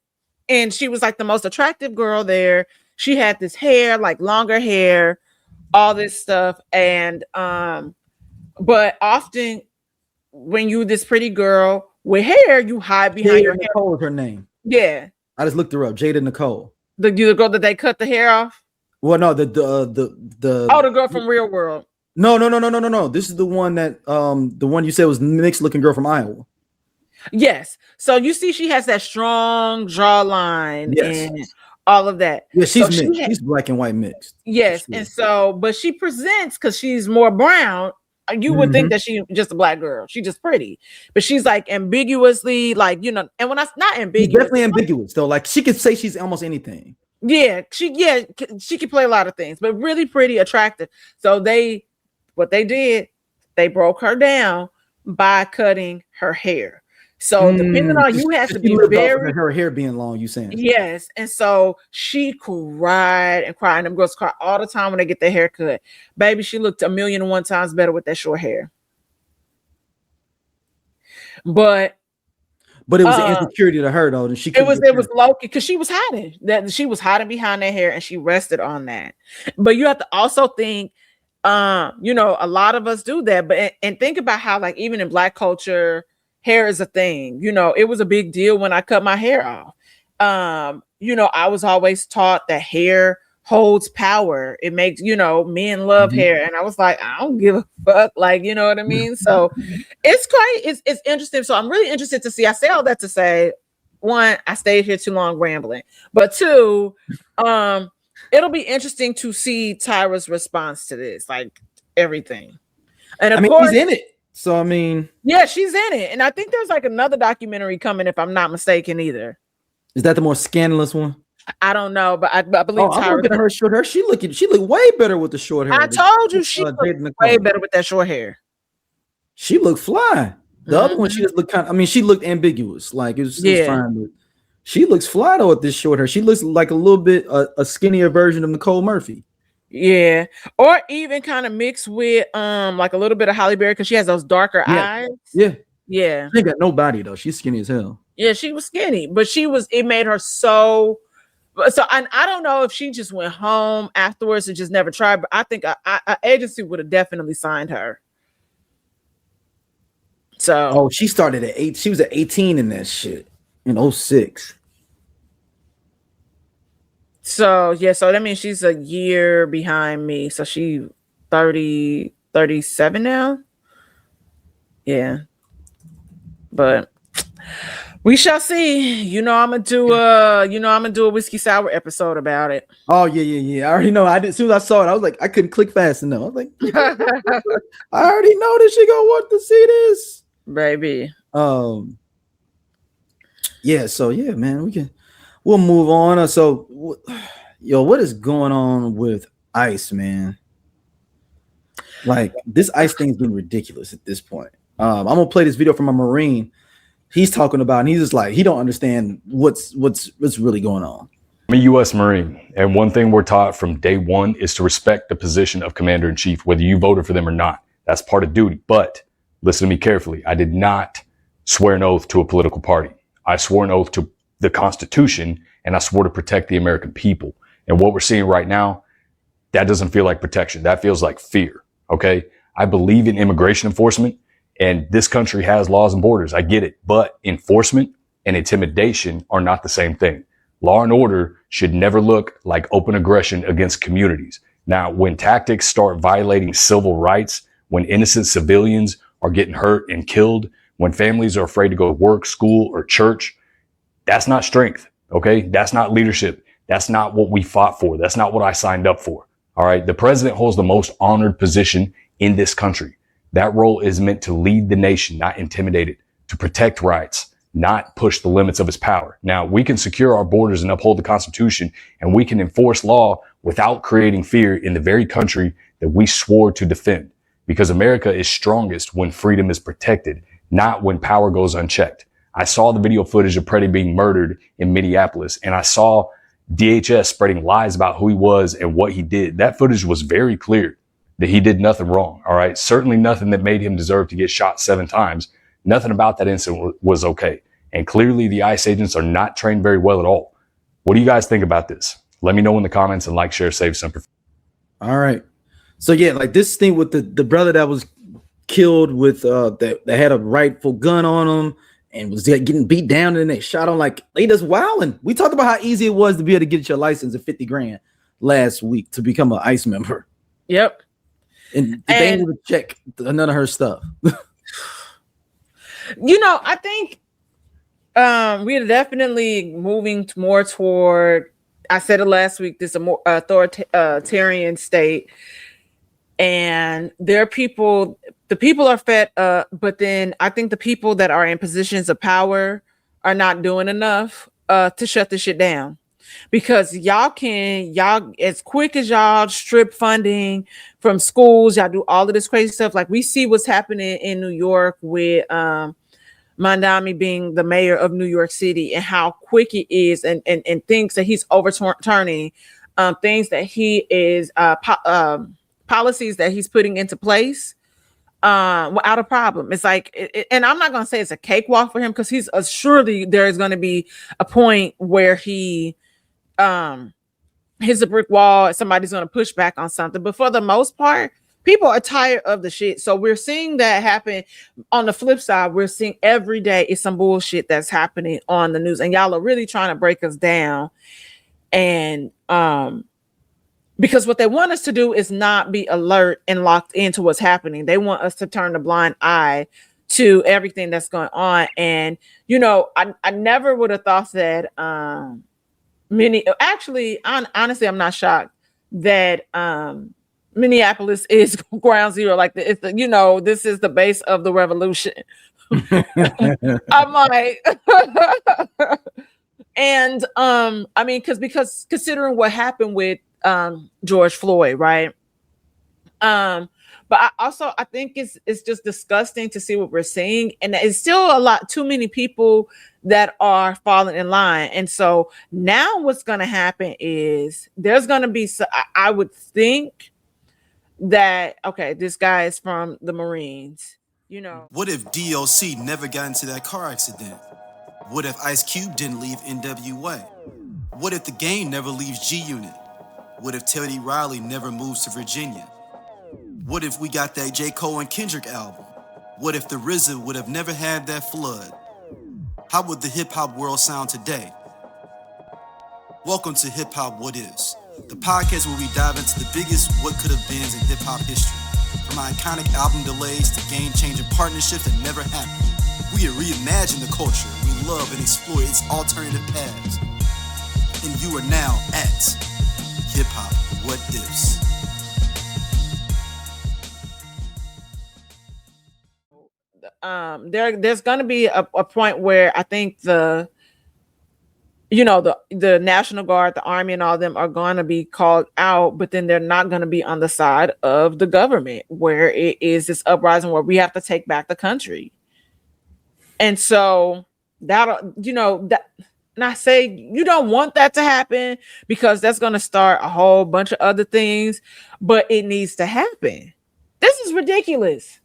B: And she was like the most attractive girl there. She had this hair, like longer hair, all this stuff. And, but often when you this pretty girl with hair, you hide behind your hair.
A: Nicole is her name.
B: Yeah.
A: I just looked her up. Jada Nicole.
B: The girl that they cut the hair off?
A: Well, no, the
B: girl from Real World.
A: No. This is the one that the one you said was mixed looking girl from Iowa.
B: Yes. So you see, she has that strong jawline and all of that.
A: Yeah, she's mixed. She's black and white mixed.
B: Yes, and so, but she presents because she's more brown. You would think that she's just a black girl. She's just pretty, but she's like ambiguously, like and when I not ambiguous,
A: she's definitely ambiguous though. Like she could say she's almost anything.
B: Yeah, she could play a lot of things, but really pretty, attractive. So they broke her down by cutting her hair. So depending on you have to be very
A: her hair being long, you saying?
B: Yes, and so she cried and cried. And them girls cry all the time when they get their hair cut. Baby, she looked 1,000,001 times better with that short hair. But
A: it was an insecurity to her though. She
B: it was low because she was hiding behind that hair, and she rested on that. But you have to also think, a lot of us do that. But and think about how, like, even in Black culture, hair is a thing. It was a big deal when I cut my hair off. I was always taught that hair holds power. It makes, men love hair. And I was like, I don't give a fuck. Like, you know what I mean? So it's great. It's interesting. So I'm really interested to see. I say all that to say, 1, I stayed here too long rambling. But 2, it'll be interesting to see Tyra's response to this, like everything. And of
A: I mean,
B: course,
A: he's in it. So I mean,
B: yeah, she's in it. And I think there's like another documentary coming, if I'm not mistaken, either.
A: is that the more scandalous one?
B: I don't know, but I believe
A: Oh, I'm
B: Tyra.
A: looking at her short hair. She looked way better with the short hair.
B: I told you she looked way better with that short hair.
A: She looked fly. The other one, she just looked kind of, I mean, she looked ambiguous. Like it was fine, but she looks fly though with this short hair. She looks like a little bit a skinnier version of Nicole Murphy.
B: Yeah, or even kind of mixed with like a little bit of Halle Berry because she has those darker eyes.
A: Yeah.
B: She
A: ain't got no body though. She's skinny as hell.
B: Yeah, she was skinny, but it made her so. And I don't know if she just went home afterwards and just never tried, but I think an agency would have definitely signed her. So,
A: she started at 8. She was at 18 in that shit in 06.
B: So that means she's a year behind me. So she 30, 37 now. Yeah. But we shall see. I'm gonna do a whiskey sour episode about it.
A: Oh yeah. I already know. As soon as I saw it, I was like, I couldn't click fast enough. I was like, I already know that she gonna want to see this,
B: baby.
A: Yeah. So yeah, man, we'll move on. So, what is going on with ICE, man? Like this ICE thing's getting ridiculous at this point. I'm gonna play this video from a Marine. He's talking about, and he's just like, he don't understand what's really going on.
N: I'm a U.S. Marine, and one thing we're taught from day one is to respect the position of commander-in-chief, whether you voted for them or not. That's part of duty. But listen to me carefully. I did not swear an oath to a political party. I swore an oath to the Constitution, and I swore to protect the American people. And what we're seeing right now, that doesn't feel like protection. That feels like fear. Okay? I believe in immigration enforcement. And this country has laws and borders. I get it. But enforcement and intimidation are not the same thing. Law and order should never look like open aggression against communities. Now, when tactics start violating civil rights, when innocent civilians are getting hurt and killed, when families are afraid to go to work, school, or church, that's not strength. Okay? That's not leadership. That's not what we fought for. That's not what I signed up for. All right? The president holds the most honored position in this country. That role is meant to lead the nation, not intimidate it, to protect rights, not push the limits of its power. Now, we can secure our borders and uphold the Constitution, and we can enforce law without creating fear in the very country that we swore to defend. Because America is strongest when freedom is protected, not when power goes unchecked. I saw the video footage of Preddy being murdered in Minneapolis, and I saw DHS spreading lies about who he was and what he did. That footage was very clear that he did nothing wrong. All right. Certainly nothing that made him deserve to get shot 7 times. Nothing about that incident was okay. And clearly the ICE agents are not trained very well at all. What do you guys think about this? Let me know in the comments, and like, share, save, Semper.
A: All right. So yeah, like this thing with the brother that was killed with that had a rifle gun on him and was getting beat down, and they shot him. Like they just wilding. We talked about how easy it was to be able to get your license at 50 grand last week to become an ICE member.
B: Yep.
A: And they didn't even check none of her stuff.
B: I think we're definitely moving more toward, I said it last week, this a more authoritarian state. And there are the people are fed up, but then I think the people that are in positions of power are not doing enough to shut this shit down. Because y'all as quick as y'all strip funding from schools, y'all do all of this crazy stuff. Like we see what's happening in New York with Mandami being the mayor of New York City, and how quick it is, and things that he's overturning, things that he is policies that he's putting into place without a problem. It's like, and I'm not going to say it's a cakewalk for him, because he's surely there is going to be a point where he hits a brick wall, somebody's going to push back on something. But for the most part, people are tired of the shit. So we're seeing that happen. On the flip side, we're seeing every day is some bullshit that's happening on the news, and y'all are really trying to break us down. And because what they want us to do is not be alert and locked into what's happening. They want us to turn a blind eye to everything that's going on. And I never would have thought that honestly, I'm not shocked that Minneapolis is ground zero. Like it's the, this is the base of the revolution. I'm like, and I mean, because considering what happened with George Floyd, right? But I think it's just disgusting to see what we're seeing, and it's still too many people that are falling in line. And so now what's going to happen is there's going to be, I would think that, okay, this guy is from the Marines,
O: What if DOC never got into that car accident? What if Ice Cube didn't leave NWA? What if the game never leaves G Unit? What if Teddy Riley never moves to Virginia? What if we got that J. Cole and Kendrick album? What if the RZA would have never had that flood? How would the hip-hop world sound today? Welcome to Hip Hop What Is, the podcast where we dive into the biggest what could have beens in hip-hop history. From iconic album delays to game-changing partnerships that never happened. We reimagine the culture we love and explore its alternative paths. And you are now at Hip Hop What Is.
B: There's going to be a point where I think the National Guard, the Army, and all of them are going to be called out, but then they're not going to be on the side of the government, where it is this uprising where we have to take back the country. And so that, and I say you don't want that to happen because that's going to start a whole bunch of other things, but it needs to happen. This is ridiculous.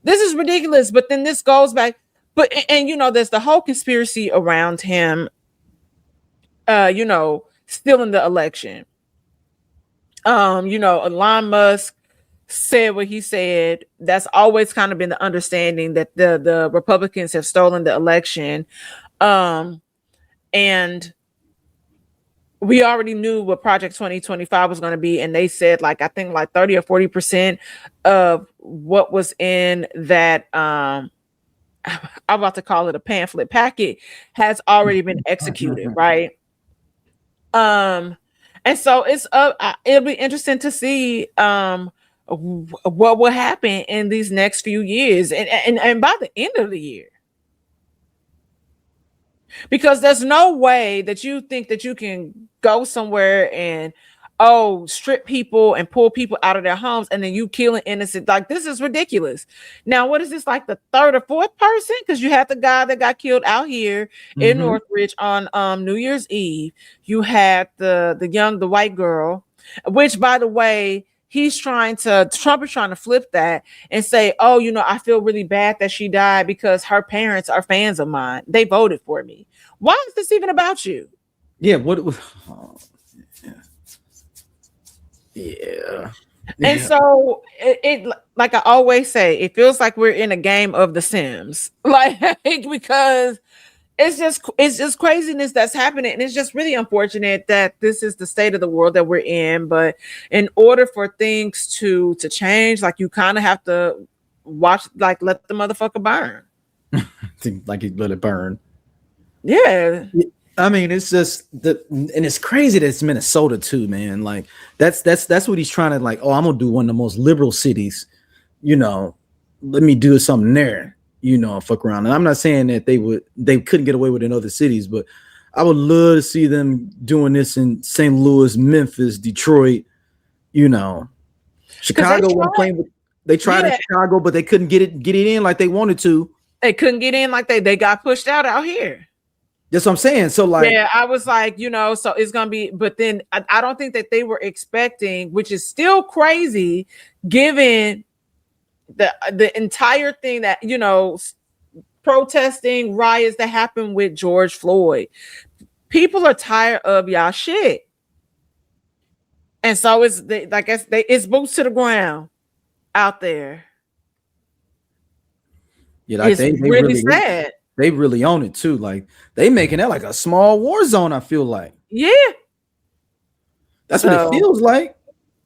B: But then this goes back, there's the whole conspiracy around him, stealing the election. Elon Musk said what he said. That's always kind of been the understanding that the Republicans have stolen the election. And we already knew what Project 2025 was going to be. And they said I think 30 or 40% of what was in that, I'm about to call it a pamphlet packet, has already been executed. Right. And so it'll be interesting to see, what will happen in these next few years and by the end of the year. Because there's no way that you think that you can go somewhere and strip people and pull people out of their homes and then you killing innocent. This is ridiculous. Now, what is this, the third or fourth person? Because you had the guy that got killed out here in Northridge on New Year's Eve. You had the white girl, which, by the way, Trump is trying to flip that and say, I feel really bad that she died because her parents are fans of mine. They voted for me. Why is this even about you?
A: Yeah. Yeah.
B: And so it like I always say, it feels like we're in a game of The Sims, because it's just craziness that's happening. And it's just really unfortunate that this is the state of the world that we're in. But in order for things to change, you kind of have to watch, let the motherfucker burn.
A: Like you let it burn.
B: Yeah.
A: I mean, it's just and it's crazy that it's Minnesota too, man. That's what he's trying to I'm gonna do one of the most liberal cities, let me do something there. Fuck around. And I'm not saying that they couldn't get away with it in other cities, but I would love to see them doing this in St. Louis, Memphis, Detroit, Chicago. They tried in Chicago, but they couldn't get it in like they wanted to.
B: They couldn't get in like they got pushed out here.
A: That's what I'm saying. So
B: I was so it's gonna be, but then I don't think that they were expecting, which is still crazy, given the entire thing that protesting, riots that happened with George Floyd. People are tired of y'all shit, and so it's boots to the ground out there.
A: Yeah,
B: it's really sad.
A: They really own it too. They making that a small war zone. I feel like.
B: Yeah.
A: That's what it feels like.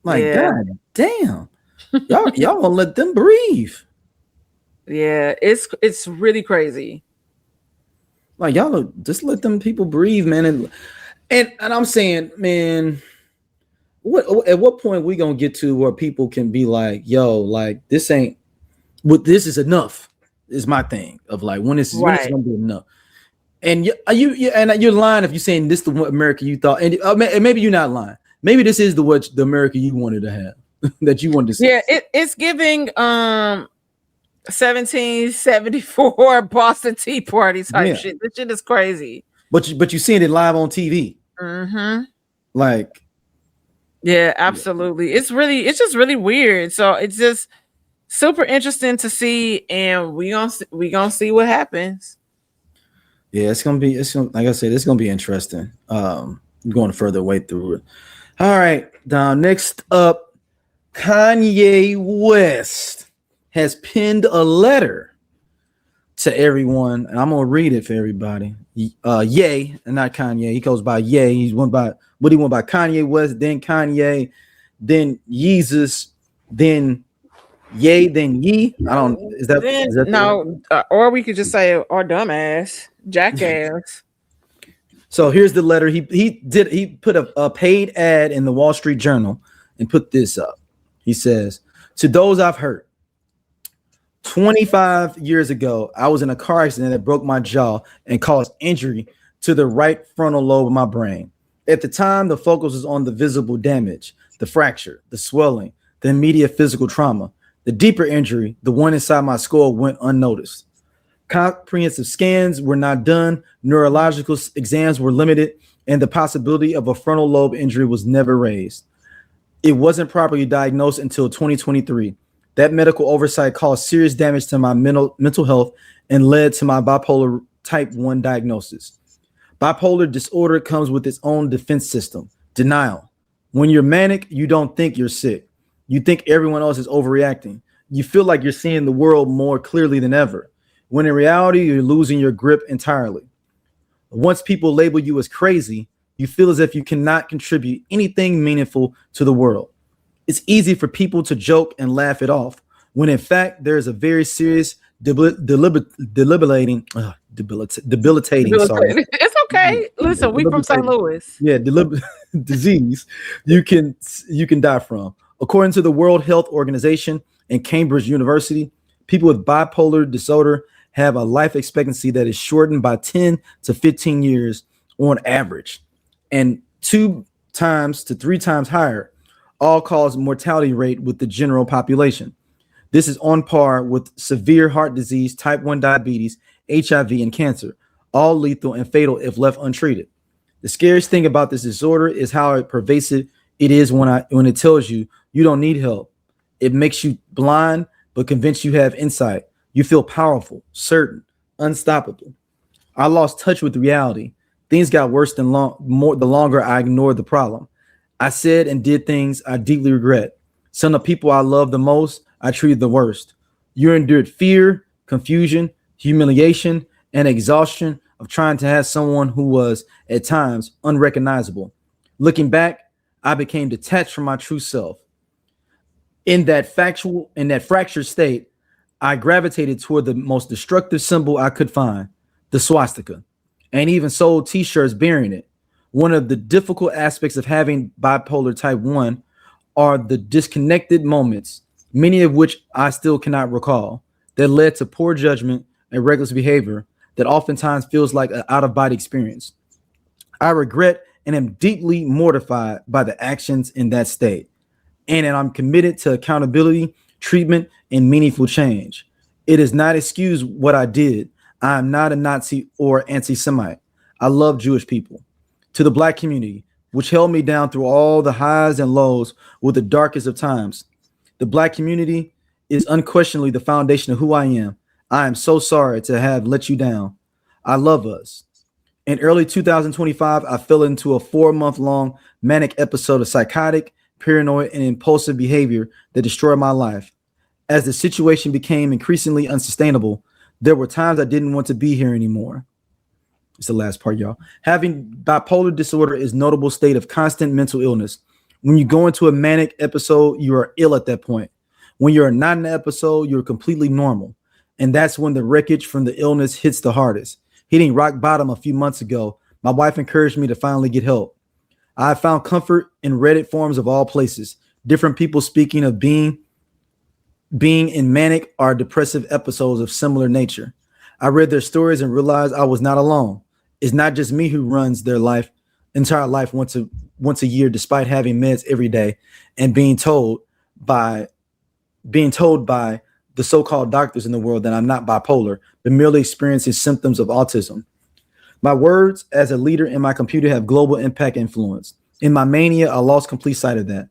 A: God damn. Y'all gonna let them breathe.
B: Yeah, it's really crazy.
A: Y'all just let them people breathe, man. And I'm saying, man, at what point we gonna get to where people can be like, yo, like this ain't what this is enough is my thing of like when it's gonna be enough. And you're lying if you're saying this the America you thought, and maybe you're not lying. Maybe this is the America you wanted to have that you wanted to see.
B: Yeah, it's giving 1774 Boston Tea Party type shit. This shit is crazy.
A: But you seeing it live on TV.
B: Mm-hmm.
A: Like,
B: yeah, absolutely. It's just really weird. So it's just super interesting to see, and we gonna see what happens.
A: Yeah, like I said, it's gonna be interesting. Going further way through it. All right, down next up, Kanye West has penned a letter to everyone, and I'm gonna read it for everybody. Ye, and not Kanye. He goes by Ye. He went by Kanye West, then Kanye, then Yeezus, then Ye, then Ye. I don't. Is that
B: no? Or we could just say our dumbass, jackass.
A: So here's the letter. He put a paid ad in the Wall Street Journal and put this up. He says, "To those I've hurt, 25 years ago, I was in a car accident that broke my jaw and caused injury to the right frontal lobe of my brain. At the time, the focus was on the visible damage, the fracture, the swelling, the immediate physical trauma. The deeper injury, the one inside my skull, went unnoticed. Comprehensive scans were not done, neurological exams were limited, and the possibility of a frontal lobe injury was never raised. It wasn't properly diagnosed until 2023. That medical oversight caused serious damage to my mental health and led to my bipolar type 1 diagnosis. Bipolar disorder comes with its own defense system, denial. When you're manic, you don't think you're sick. You think everyone else is overreacting. You feel like you're seeing the world more clearly than ever, when in reality, you're losing your grip entirely. Once people label you as crazy, you feel as if you cannot contribute anything meaningful to the world. It's easy for people to joke and laugh it off, when in fact, there is a very serious debilitating. Sorry.
B: It's okay. Listen, we from St. Louis.
A: Yeah, disease you can die from. According to the World Health Organization and Cambridge University, people with bipolar disorder have a life expectancy that is shortened by 10 to 15 years on average, and 2 times to 3 times higher all-cause mortality rate with the general population. This is on par with severe heart disease, type 1 diabetes, HIV, and cancer, all lethal and fatal if left untreated. The scariest thing about this disorder is how pervasive it is when it tells you you don't need help. It makes you blind, but convinced you have insight. You feel powerful, certain, unstoppable. I lost touch with reality. Things got worse the longer I ignored the problem. I said and did things I deeply regret. Some of the people I love the most, I treated the worst. You endured fear, confusion, humiliation, and exhaustion of trying to have someone who was, at times, unrecognizable. Looking back, I became detached from my true self. In that fractured state, I gravitated toward the most destructive symbol I could find, the swastika, and even sold t-shirts bearing it. One of the difficult aspects of having bipolar type 1 are the disconnected moments, many of which I still cannot recall, that led to poor judgment and reckless behavior that oftentimes feels like an out-of-body experience. I regret and am deeply mortified by the actions in that state, and I'm committed to accountability, treatment, and meaningful change. It does not excuse what I did. I am not a Nazi or anti-Semite. I love Jewish people. To the Black community, which held me down through all the highs and lows with the darkest of times, the Black community is unquestionably the foundation of who I am. I am so sorry to have let you down. I love us. In early 2025, I fell into a 4-month-long manic episode of psychotic, paranoid, and impulsive behavior that destroyed my life. As the situation became increasingly unsustainable, there were times I didn't want to be here anymore. It's the last part, y'all. Having bipolar disorder is a notable state of constant mental illness. When you go into a manic episode, you are ill at that point. When you're not in an episode, you're completely normal. And that's when the wreckage from the illness hits the hardest. Hitting rock bottom a few months ago, my wife encouraged me to finally get help. I have found comfort in Reddit forums of all places. Different people speaking of being in manic or depressive episodes of similar nature. I read their stories and realized I was not alone. It's not just me who runs their entire life once a year, despite having meds every day and being told by the so-called doctors in the world that I'm not bipolar, but merely experiencing symptoms of autism. My words as a leader in my computer have global impact influence. In my mania, I lost complete sight of that.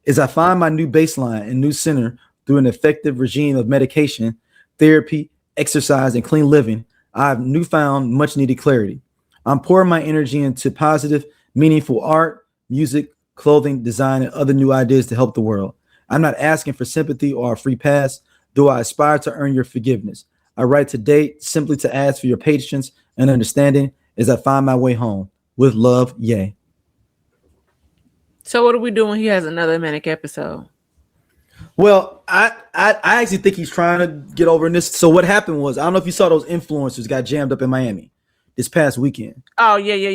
A: As I find my new baseline and new center through an effective regime of medication, therapy, exercise, and clean living, I have newfound much needed clarity. I'm pouring my energy into positive, meaningful art, music, clothing, design, and other new ideas to help the world. I'm not asking for sympathy or a free pass, though I aspire to earn your forgiveness. I write today simply to ask for your patience and understanding as I find my way home. With love, Ye.
B: So what do we do when he has another manic episode?
A: Well, I actually think he's trying to get over this. So what happened was, I don't know if you saw those influencers got jammed up in Miami this past weekend.
B: Oh yeah.
A: The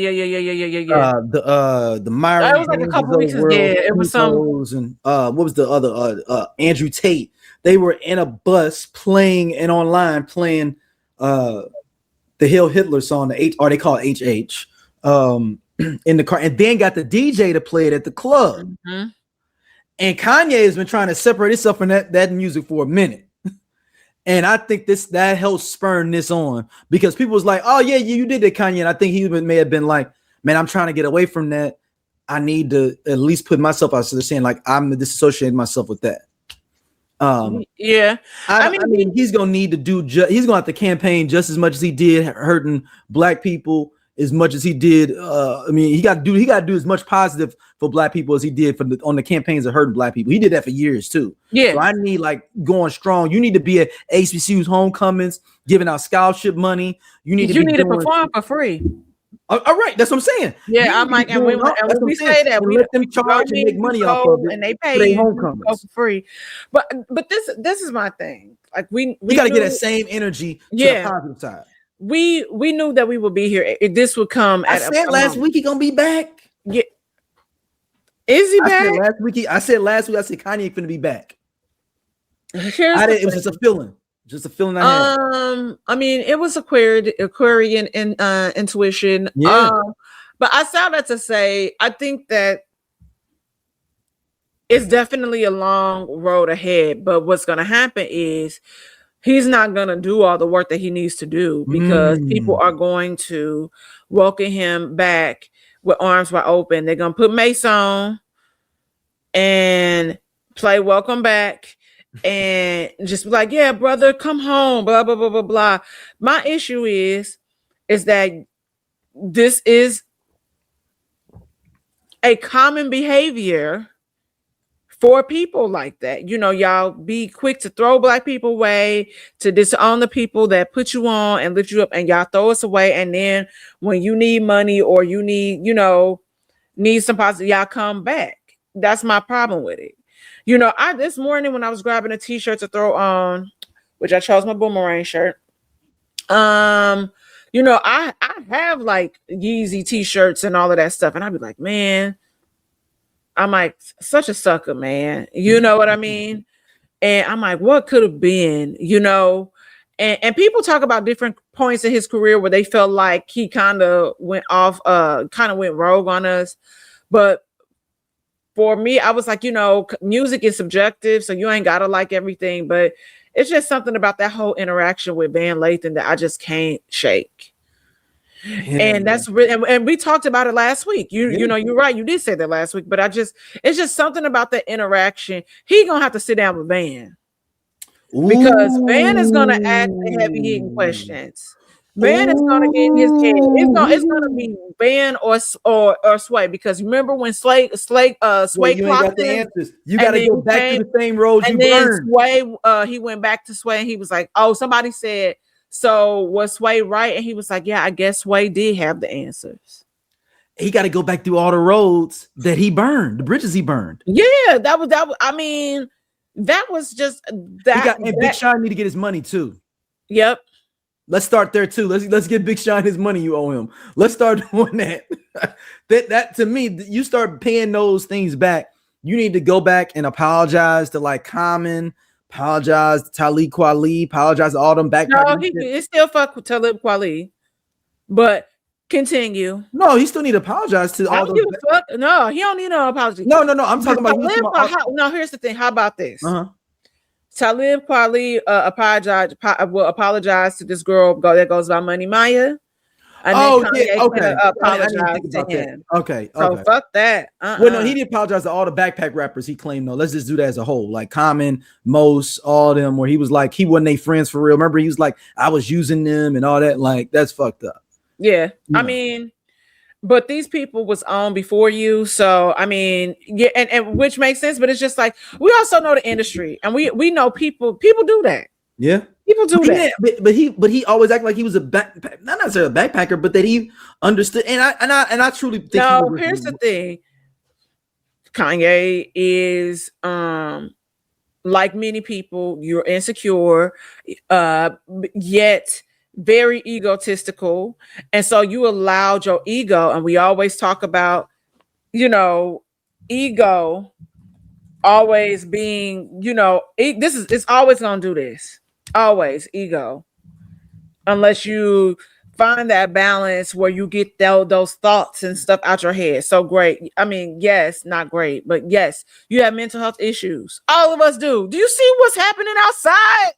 A: Myron.
B: That was like a couple weeks ago. Yeah, it was some.
A: And what was the other? Andrew Tate. They were in a bus playing and online playing the Hail Hitler song, or they call it HH, in the car, and then got the DJ to play it at the club. Mm-hmm. And Kanye has been trying to separate himself from that music for a minute. And I think that helps spurn this on, because people was like, oh yeah, you did that, Kanye. And I think he may have been like, man, I'm trying to get away from that. I need to at least put myself out. So they're saying like, I'm disassociating myself with that.
B: Yeah.
A: I mean, he's going to need to he's going to have to campaign just as much as he did hurting black people, as much as he did. He got to do as much positive for black people as he did on the campaigns of hurting black people. He did that for years too.
B: Yeah.
A: So I need like going strong. You need to be at HBCU's homecomings, giving out scholarship money. You need to
B: perform for free.
A: All right, that's what I'm saying.
B: Yeah, I'm like, and when we say that, we
A: let them charge and make money off of it,
B: and they pay you for free. But this is my thing. Like we
A: got to get that same energy to the positive side.
B: We knew that we would be here. This would come.
A: I said last week he gonna be back.
B: Yeah, is he back?
A: I said last week. I said Kanye finna be back. It was just a feeling. Just a feeling I had.
B: I mean, it was Aquarian intuition.
A: Yeah.
B: But I saw that to say, I think that it's definitely a long road ahead. But what's going to happen is he's not going to do all the work that he needs to do, because people are going to welcome him back with arms wide open. They're going to put Mace on and play Welcome Back. And just be like, yeah, brother, come home, blah, blah, blah, blah, blah. My issue is that this is a common behavior for people like that. You know, y'all be quick to throw black people away, to disown the people that put you on and lift you up, and y'all throw us away. And then when you need money or you need some positive, y'all come back. That's my problem with it. You know, this morning when I was grabbing a t-shirt to throw on, which I chose my boomerang shirt. I have like Yeezy t-shirts and all of that stuff. And I'd be like, man, I'm like such a sucker, man. You know what I mean? And I'm like, what could have been, and people talk about different points in his career where they felt like he kind of went rogue on us. But for me, I was like, music is subjective, so you ain't gotta like everything, but it's just something about that whole interaction with Van Lathan that I just can't shake. Yeah, and that's and we talked about it last week. You're right. You did say that last week, but it's just something about that interaction. He gonna have to sit down with Van, because Van is gonna ask the heavy hitting questions. Van is gonna get in his head. It's gonna be Van or Sway, because remember when Sway clocked
A: the answers. You got to go back to the same road you burned.
B: Sway, he went back to Sway and he was like, "Oh, somebody said, so was Sway right?" And he was like, "Yeah, I guess Sway did have the answers."
A: He got to go back through all the roads that he burned, the bridges he burned.
B: Yeah, that was. I mean, that was just that.
A: And Big Sean need to get his money too.
B: Yep.
A: Let's start there too. Let's get Big Sean his money you owe him. Let's start doing that. that to me, you start paying those things back. You need to go back and apologize to like Common, apologize to Talib Kweli, apologize to all them backpackers.
B: No, it's still fuck with Talib Kweli, but continue.
A: No, he still need to apologize to all those.
B: No, he don't need no apology.
A: No. I'm talking about.
B: No, here's the thing. How about this? Talib Kweli will apologize to this girl that goes by Money Maya. And
A: okay.
B: Apologize to him.
A: Okay.
B: So fuck that.
A: Well, no, he didn't apologize to all the backpack rappers he claimed. No, let's just do that as a whole. Like Common, Most, all them, where he was like, he wasn't their friends for real. Remember, he was like, I was using them and all that. Like, that's fucked up.
B: Yeah. I mean, but these people was on before you. So, I mean, yeah, and which makes sense. But it's just like, we also know the industry and we know people do that.
A: Yeah.
B: People do that.
A: But he always acted like he was not necessarily a backpacker, but that he understood. And I truly think.
B: No, here's the thing. Kanye is like many people, you're insecure, yet very egotistical. And so you allowed your ego, and we always talk about, ego always being, it's always gonna do this. Always ego, unless you find that balance where you get those thoughts and stuff out your head. So great. I mean, yes, not great, but yes, you have mental health issues. All of us do. Do you see what's happening outside?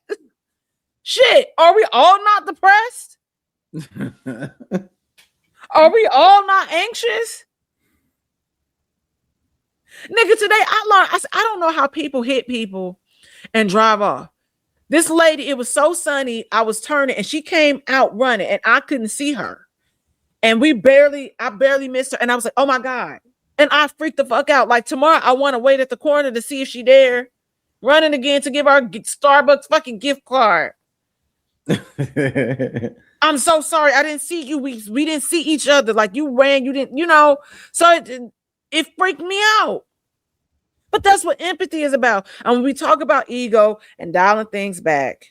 B: Shit, are we all not depressed? Are we all not anxious? Nigga, today I learned, I don't know how people hit people and drive off. This lady, it was so sunny, I was turning and she came out running and I couldn't see her. And I barely missed her. And I was like, oh my God. And I freaked the fuck out. Like tomorrow, I want to wait at the corner to see if she there. Running again to give our Starbucks fucking gift card. I'm so sorry. I didn't see you. We didn't see each other. Like you ran, you didn't, so it freaked me out. But that's what empathy is about. And when we talk about ego and dialing things back,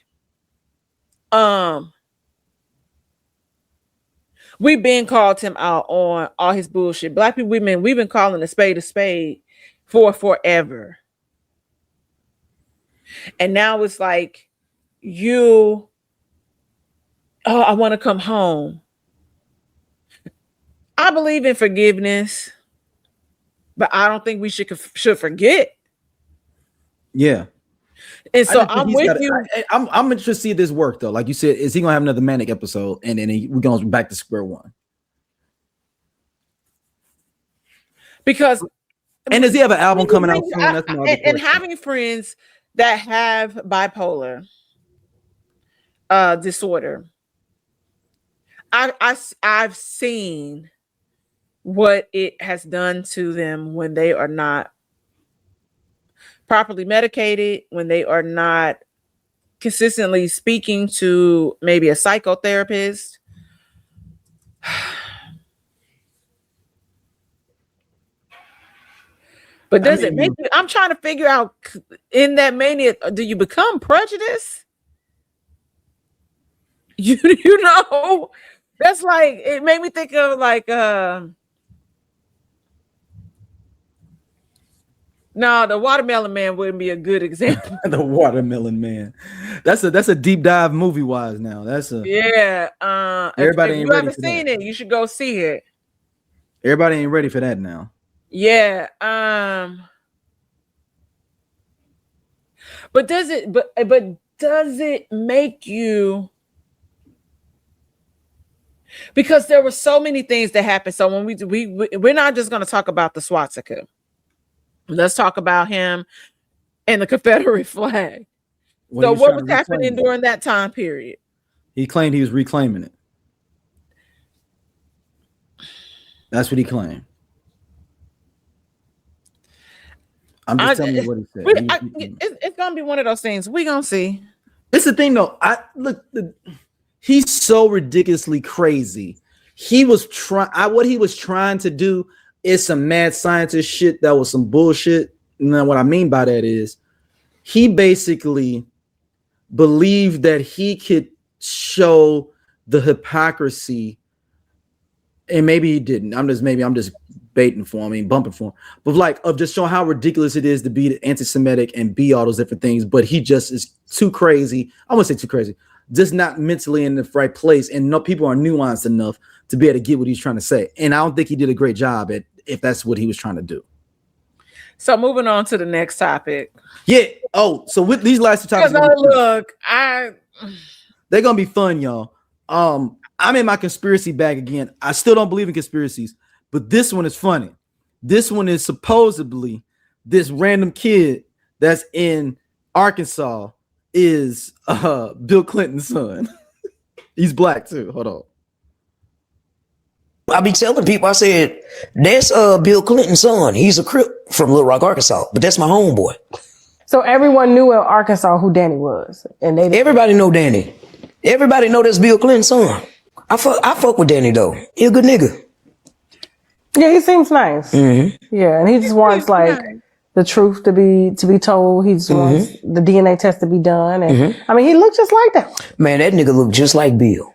B: we've been called him out on all his bullshit. Black people, we've been calling a spade for forever. And now it's like I want to come home. I believe in forgiveness. But I don't think we should forget.
A: Yeah.
B: And so I'm with you.
A: I'm interested to see this work though. Like you said, is he gonna have another manic episode and then we're going back to square one? Because does he have an album coming out soon? That's
B: and having friends that have bipolar disorder, I've seen what it has done to them when they are not properly medicated, when they are not consistently speaking to maybe a psychotherapist. But does it make you, I'm trying to figure out in that mania, do you become prejudiced? You that's like, it made me think of like no, the Watermelon Man wouldn't be a good example.
A: The Watermelon Man. That's a deep dive movie wise now. Everybody
B: if you haven't seen it, you should go see it.
A: Everybody ain't ready for that now.
B: Yeah. But does it make you, because there were so many things that happened. So when we're not just going to talk about the swastika. Let's talk about him and the Confederate flag. So what was happening during that time period?
A: He claimed he was reclaiming it. That's what he claimed. I'm just telling you what he said.
B: It's gonna be one of those things. We're gonna see.
A: It's the thing though. He's so ridiculously crazy. What he was trying to do is some mad scientist shit that was some bullshit. And then what I mean by that is he basically believed that he could show the hypocrisy, and maybe he didn't. I'm just baiting for him, bumping for him, but like of just showing how ridiculous it is to be anti-Semitic and be all those different things. But he just is too crazy. I won't say too crazy, just not mentally in the right place, and no people are nuanced enough to be able to get what he's trying to say. And I don't think he did a great job at if that's what he was trying to do.
B: So moving on to the next topic.
A: Yeah. Oh, so with these last two topics, they're gonna be fun, y'all. I'm in my conspiracy bag again. I still don't believe in conspiracies, but this one is funny. This one is supposedly this random kid that's in Arkansas is Bill Clinton's son. He's black too. Hold on.
P: I be telling people, I said, that's Bill Clinton's son. He's a Crip from Little Rock, Arkansas, but that's my homeboy.
Q: So everyone knew in Arkansas who Danny was, and
P: everybody know Danny. Everybody know that's Bill Clinton's son. I fuck with Danny though. He a good nigga.
Q: Yeah, he seems nice. Mm-hmm. Yeah, and he just wants like the truth to be told. He just wants the DNA test to be done, and I mean, he looks just like that.
P: Man, that nigga look just like Bill.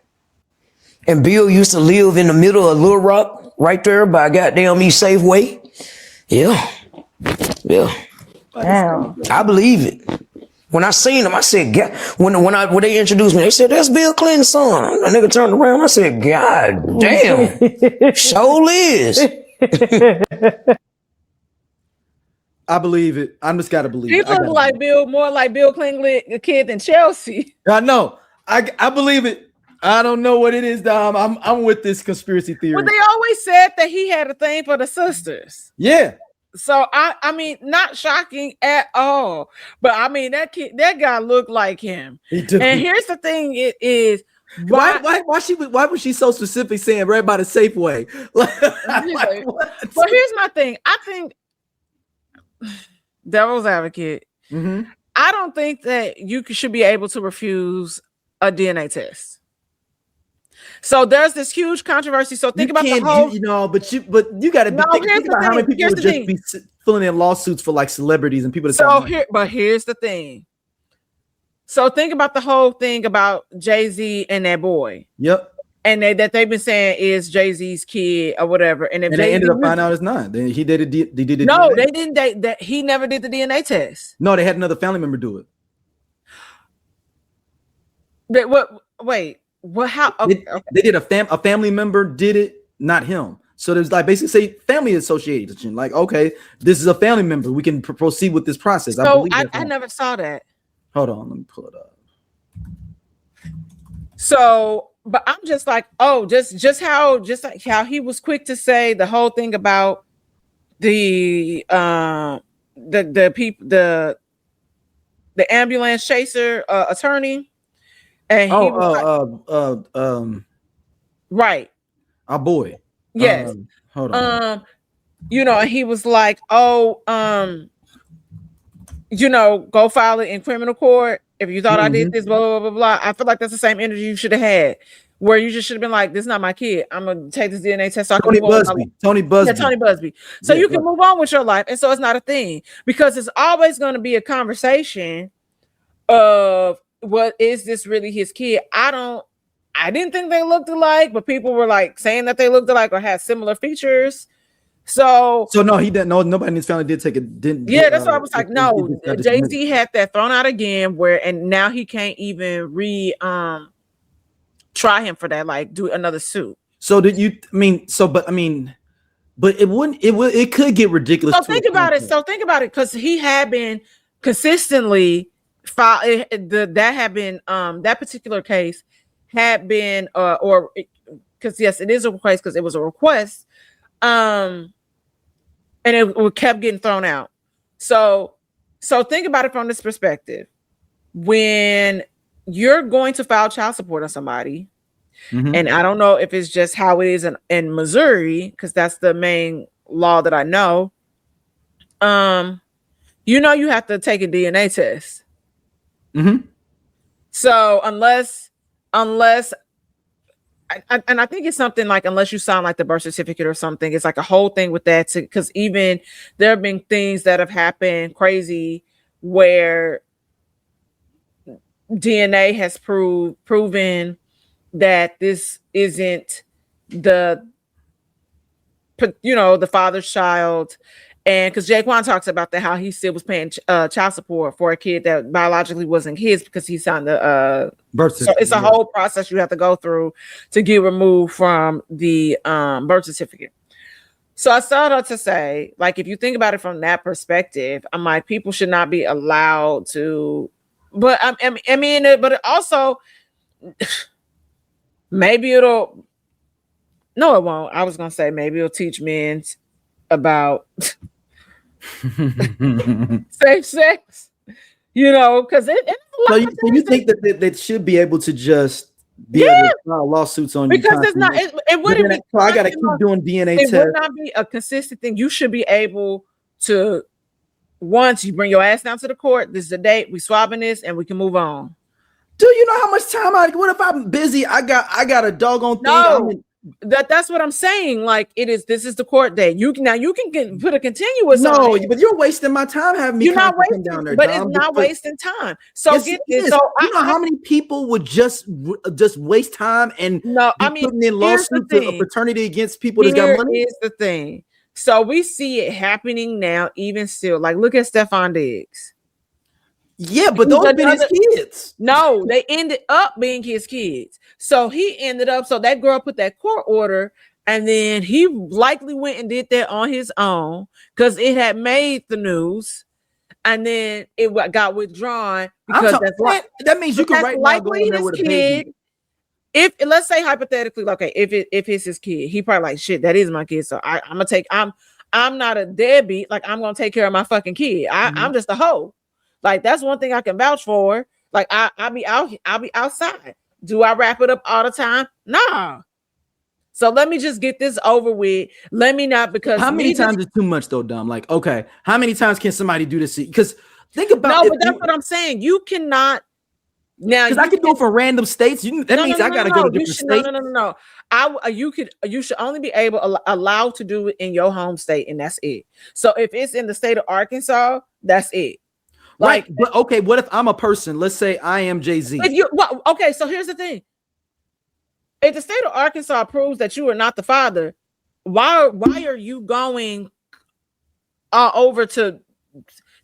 P: And Bill used to live in the middle of Little Rock, right there by goddamn East Safeway. Yeah.
Q: Damn.
P: I believe it. When I seen him, I said, God, when they introduced me, they said, that's Bill Clinton's son. That nigga turned around, I said, God damn. Sure is.
A: I believe it. I just gotta believe
B: he
A: it.
B: He looks like Bill, more like Bill Clinton, a kid than Chelsea.
A: I know. I believe it. I don't know what it is, Dom. I'm with this conspiracy theory.
B: But they always said that he had a thing for the sisters.
A: Yeah.
B: So I mean, not shocking at all. But I mean, that guy looked like him. And here's the thing: it is
A: why was she so specific saying right by the Safeway?
B: But here's my thing: I think devil's advocate. I don't think that you should be able to refuse a DNA test. So there's this huge controversy. So think about the whole,
A: but you got to think about how many people would just be filling in lawsuits for like celebrities and people.
B: But here's the thing. So think about the whole thing about Jay-Z and that boy.
A: Yep.
B: And that they've been saying is Jay-Z's kid or whatever. And if
A: they ended up finding out it's not. He did it. They did it.
B: No, they didn't. He never did the DNA test.
A: No, they had another family member do it.
B: Wait. Well, how
A: they did a family member did it, not him. So there's like basically say family association. Like, okay, this is a family member. We can proceed with this process.
B: So I never saw that.
A: Hold on, let me pull it up.
B: So, but I'm just like, just like how he was quick to say the whole thing about the people, the ambulance chaser attorney. And he right.
A: Our boy.
B: Yes.
A: Hold on.
B: And he was like, go file it in criminal court. If you thought I did this, blah, blah, blah, blah. I feel like that's the same energy you should have had, where you just should have been like, this is not my kid. I'm going to take this DNA test. So
A: Tony Busby.
B: Tony Busby. So you can move on with your life. And so it's not a thing, because it's always going to be a conversation of, what is this really his kid? I didn't think they looked alike, but people were like saying that they looked alike or had similar features. So
A: no, he didn't. No, nobody in his family did take it.
B: That's why I was like, no, Jay-Z had that thrown out again, and now he can't even try him for that, like do another suit.
A: So did you? But it could get ridiculous.
B: So think about it, because he had been consistently. That particular case had been because yes, it is a request because it was a request, and it kept getting thrown out. So think about it from this perspective: when you're going to file child support on somebody, and I don't know if it's just how it is in Missouri, because that's the main law that I know. You have to take a DNA test. So unless I think it's something like, unless you sign like the birth certificate or something, it's like a whole thing with that, because even there have been things that have happened crazy where DNA has proven that this isn't the father's child. And because Jaquan talks about that, how he still was paying child support for a kid that biologically wasn't his because he signed the
A: birth
B: certificate. So it's a whole process you have to go through to get removed from the birth certificate. So I started to say, like, if you think about it from that perspective, I'm like, people should not be allowed to. But I mean, but it also maybe it'll. No, it won't. I was gonna say maybe it'll teach men about safe sex, because
A: so you think that they should be able to just able to file lawsuits on
B: because
A: you
B: it's not it wouldn't be
A: so I gotta keep doing DNA tests.
B: It would not be a consistent thing. You should be able to, once you bring your ass down to the court, this is the date, we swabbing this and we can move on.
A: Do you know how much time what if I'm busy? I got a doggone thing.
B: No. That's what I'm saying. Like this is the court date. You can put a continuous.
A: No, but you're wasting my time having me.
B: You're not wasting
A: down there,
B: but it's not wasting time. So
A: yes, get this. So you know how many people would just waste time and putting in lawsuits of fraternity against people that got money?
B: Here's the thing. So we see it happening now, even still. Like look at Stefan Diggs.
A: Yeah, but those been his kids.
B: No, they ended up being his kids. So he ended up, so that girl put that court order, and then he likely went and did that on his own because it had made the news, and then it got withdrawn because
A: that means you can right now go in there with a baby.
B: If let's say hypothetically, okay, if it's his kid, he probably like shit. That is my kid, so I'm not a deadbeat. Like I'm gonna take care of my fucking kid. I'm just a hoe. Like that's one thing I can vouch for. Like I'll be outside. Do I wrap it up all the time? Nah. So let me just get this over with. Let me not because
A: how many times is too much though, Dom? Like, okay, how many times can somebody do this? Because think about
B: but that's what I'm saying. You cannot now
A: because I can go for random states. That means I gotta go to different states.
B: No. You should only be allowed to do it in your home state, and that's it. So if it's in the state of Arkansas, that's it.
A: Like, but okay, what if I'm a person? Let's say I am Jay-Z.
B: Okay, so here's the thing. If the state of Arkansas proves that you are not the father, why are you going over to?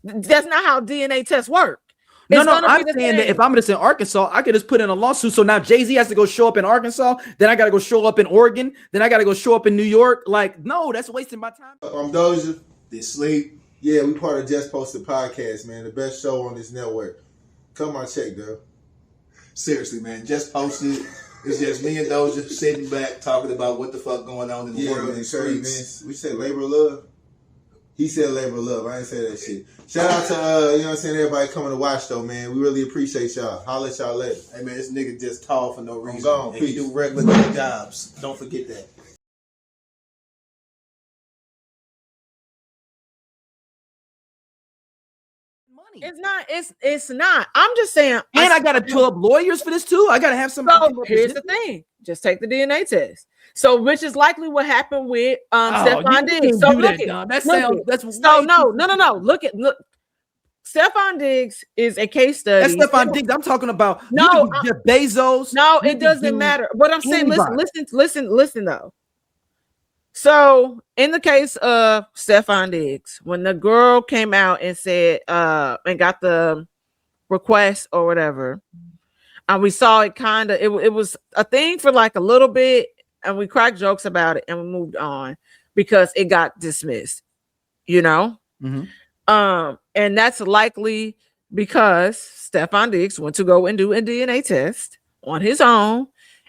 B: That's not how DNA tests work.
A: No, I'm saying that if I'm just in Arkansas, I could just put in a lawsuit. So now Jay-Z has to go show up in Arkansas, then I got to go show up in Oregon, then I got to go show up in New York. Like, no, that's wasting my time.
R: I'm Doja. They sleep. Yeah, we part of Just Posted Podcast, man. The best show on this network. Come on, check, though.
S: Seriously, man. Just Posted. It's just me and Doja sitting back talking about what the fuck going on in the world and the streets.
R: We said labor of love. He said labor of love. I ain't say that shit. Shout out to, you know what I'm saying, everybody coming to watch, though, man. We really appreciate y'all. Holla at y'all later.
S: Hey, man, this nigga just tall for no reason.
R: I'm gone.
S: And he do regular jobs. Don't forget that.
B: It's not. I'm just saying.
A: And I gotta pull up lawyers for this too. I gotta have somebody.
B: So here's the thing: just take the DNA test. So, which is likely what happened with Stefan Diggs. So look at Stefan Diggs is a case study.
A: That's Stefan Diggs. I'm talking about. Jeff Bezos.
B: No, it doesn't matter. What I'm saying, listen though. So in the case of Stefan Diggs, when the girl came out and said and got the request or whatever, and we saw it it was a thing for like a little bit, and we cracked jokes about it and we moved on because it got dismissed,
A: Mm-hmm.
B: And that's likely because Stefan Diggs went to go and do a DNA test on his own,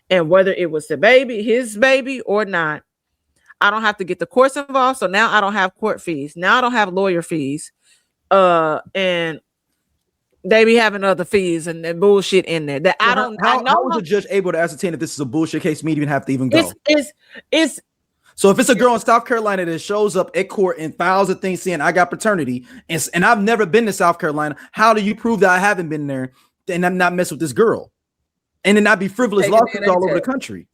B: and whether it was his baby or not, I don't have to get the courts involved. So now I don't have court fees. Now I don't have lawyer fees. And they be having other fees and bullshit in there that I don't.
A: How was the judge able to ascertain that this is a bullshit case? Me to even have to even go.
B: It's.
A: So if it's a girl in South Carolina that shows up at court and files a thing saying I got paternity, and I've never been to South Carolina, how do you prove that I haven't been there and I'm not messing with this girl, and then not be frivolous lawsuits all over the country?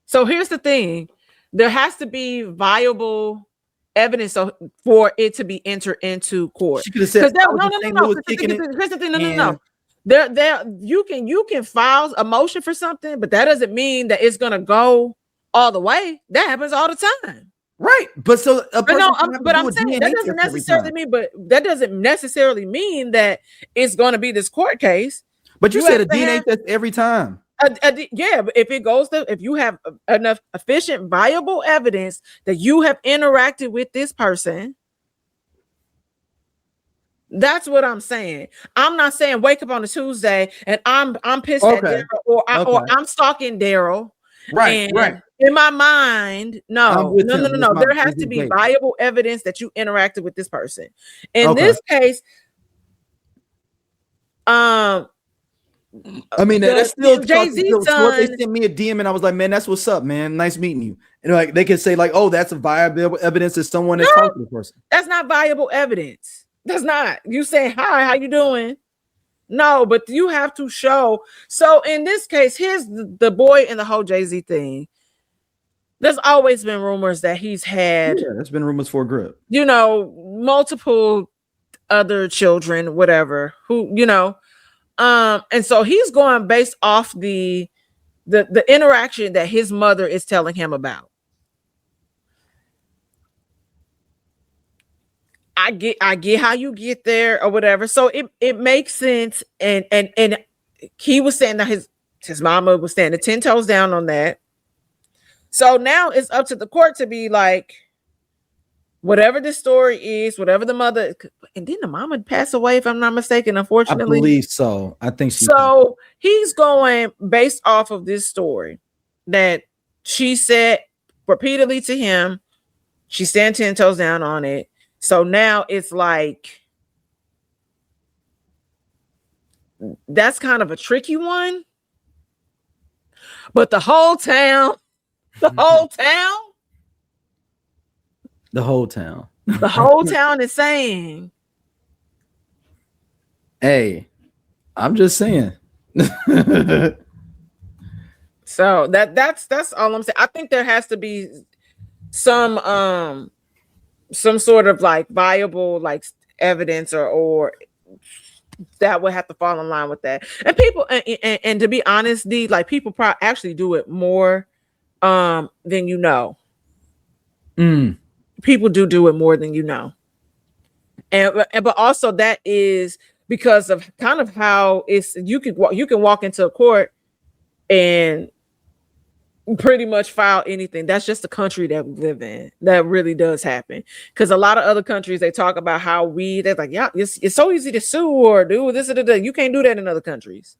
B: So here's the thing. There has to be viable evidence for it to be entered into court.
A: She could have said,
B: no. Here's the thing. No. There you can file a motion for something, but that doesn't mean that it's gonna go all the way. That happens all the time.
A: Right. But so
B: I'm saying that doesn't necessarily mean, but that doesn't necessarily mean that it's gonna be this court case.
A: But you said a DNA test every time.
B: Yeah, but if you have enough efficient, viable evidence that you have interacted with this person, that's what I'm saying. I'm not saying wake up on a Tuesday and I'm pissed at Daryl or I'm stalking Daryl.
A: Right.
B: In my mind, no. There has to be viable evidence that you interacted with this person. In this case,
A: I mean, that's still
B: Jay-Z's
A: son. They sent me a DM and I was like, man, that's what's up, man. Nice meeting you. And like they could say, like, oh, that's a viable evidence that someone has talked to the person.
B: That's not viable evidence. That's not. You say, hi, how you doing? No, but you have to show. So in this case, here's the boy and the whole Jay-Z thing. There's always been rumors that he's had.
A: Yeah, there's been rumors for a grip.
B: Multiple other children, whatever, who, and so he's going based off the interaction that his mother is telling him about. I get how you get there or whatever. So it makes sense. And he was saying that his mama was standing 10 toes down on that. So now it's up to the court to be like, whatever the story is, whatever the mother, and didn't the mama pass away, if I'm not mistaken, unfortunately?
A: I believe so. I think she.
B: So he's going based off of this story that she said repeatedly to him. She's standing 10 toes down on it. So now it's like, that's kind of a tricky one. But the whole town is saying,
A: hey, I'm just saying.
B: So that's all I'm saying. I think there has to be some sort of like viable like evidence or that would have to fall in line with that. And people and to be honest, people probably actually do it more than you know. People do it more than you know. And but also that is because of kind of how you can walk into a court and pretty much file anything. That's just the country that we live in. That really does happen. Because a lot of other countries, they talk about how they're like, yeah, it's so easy to sue or do this or that. You can't do that in other countries.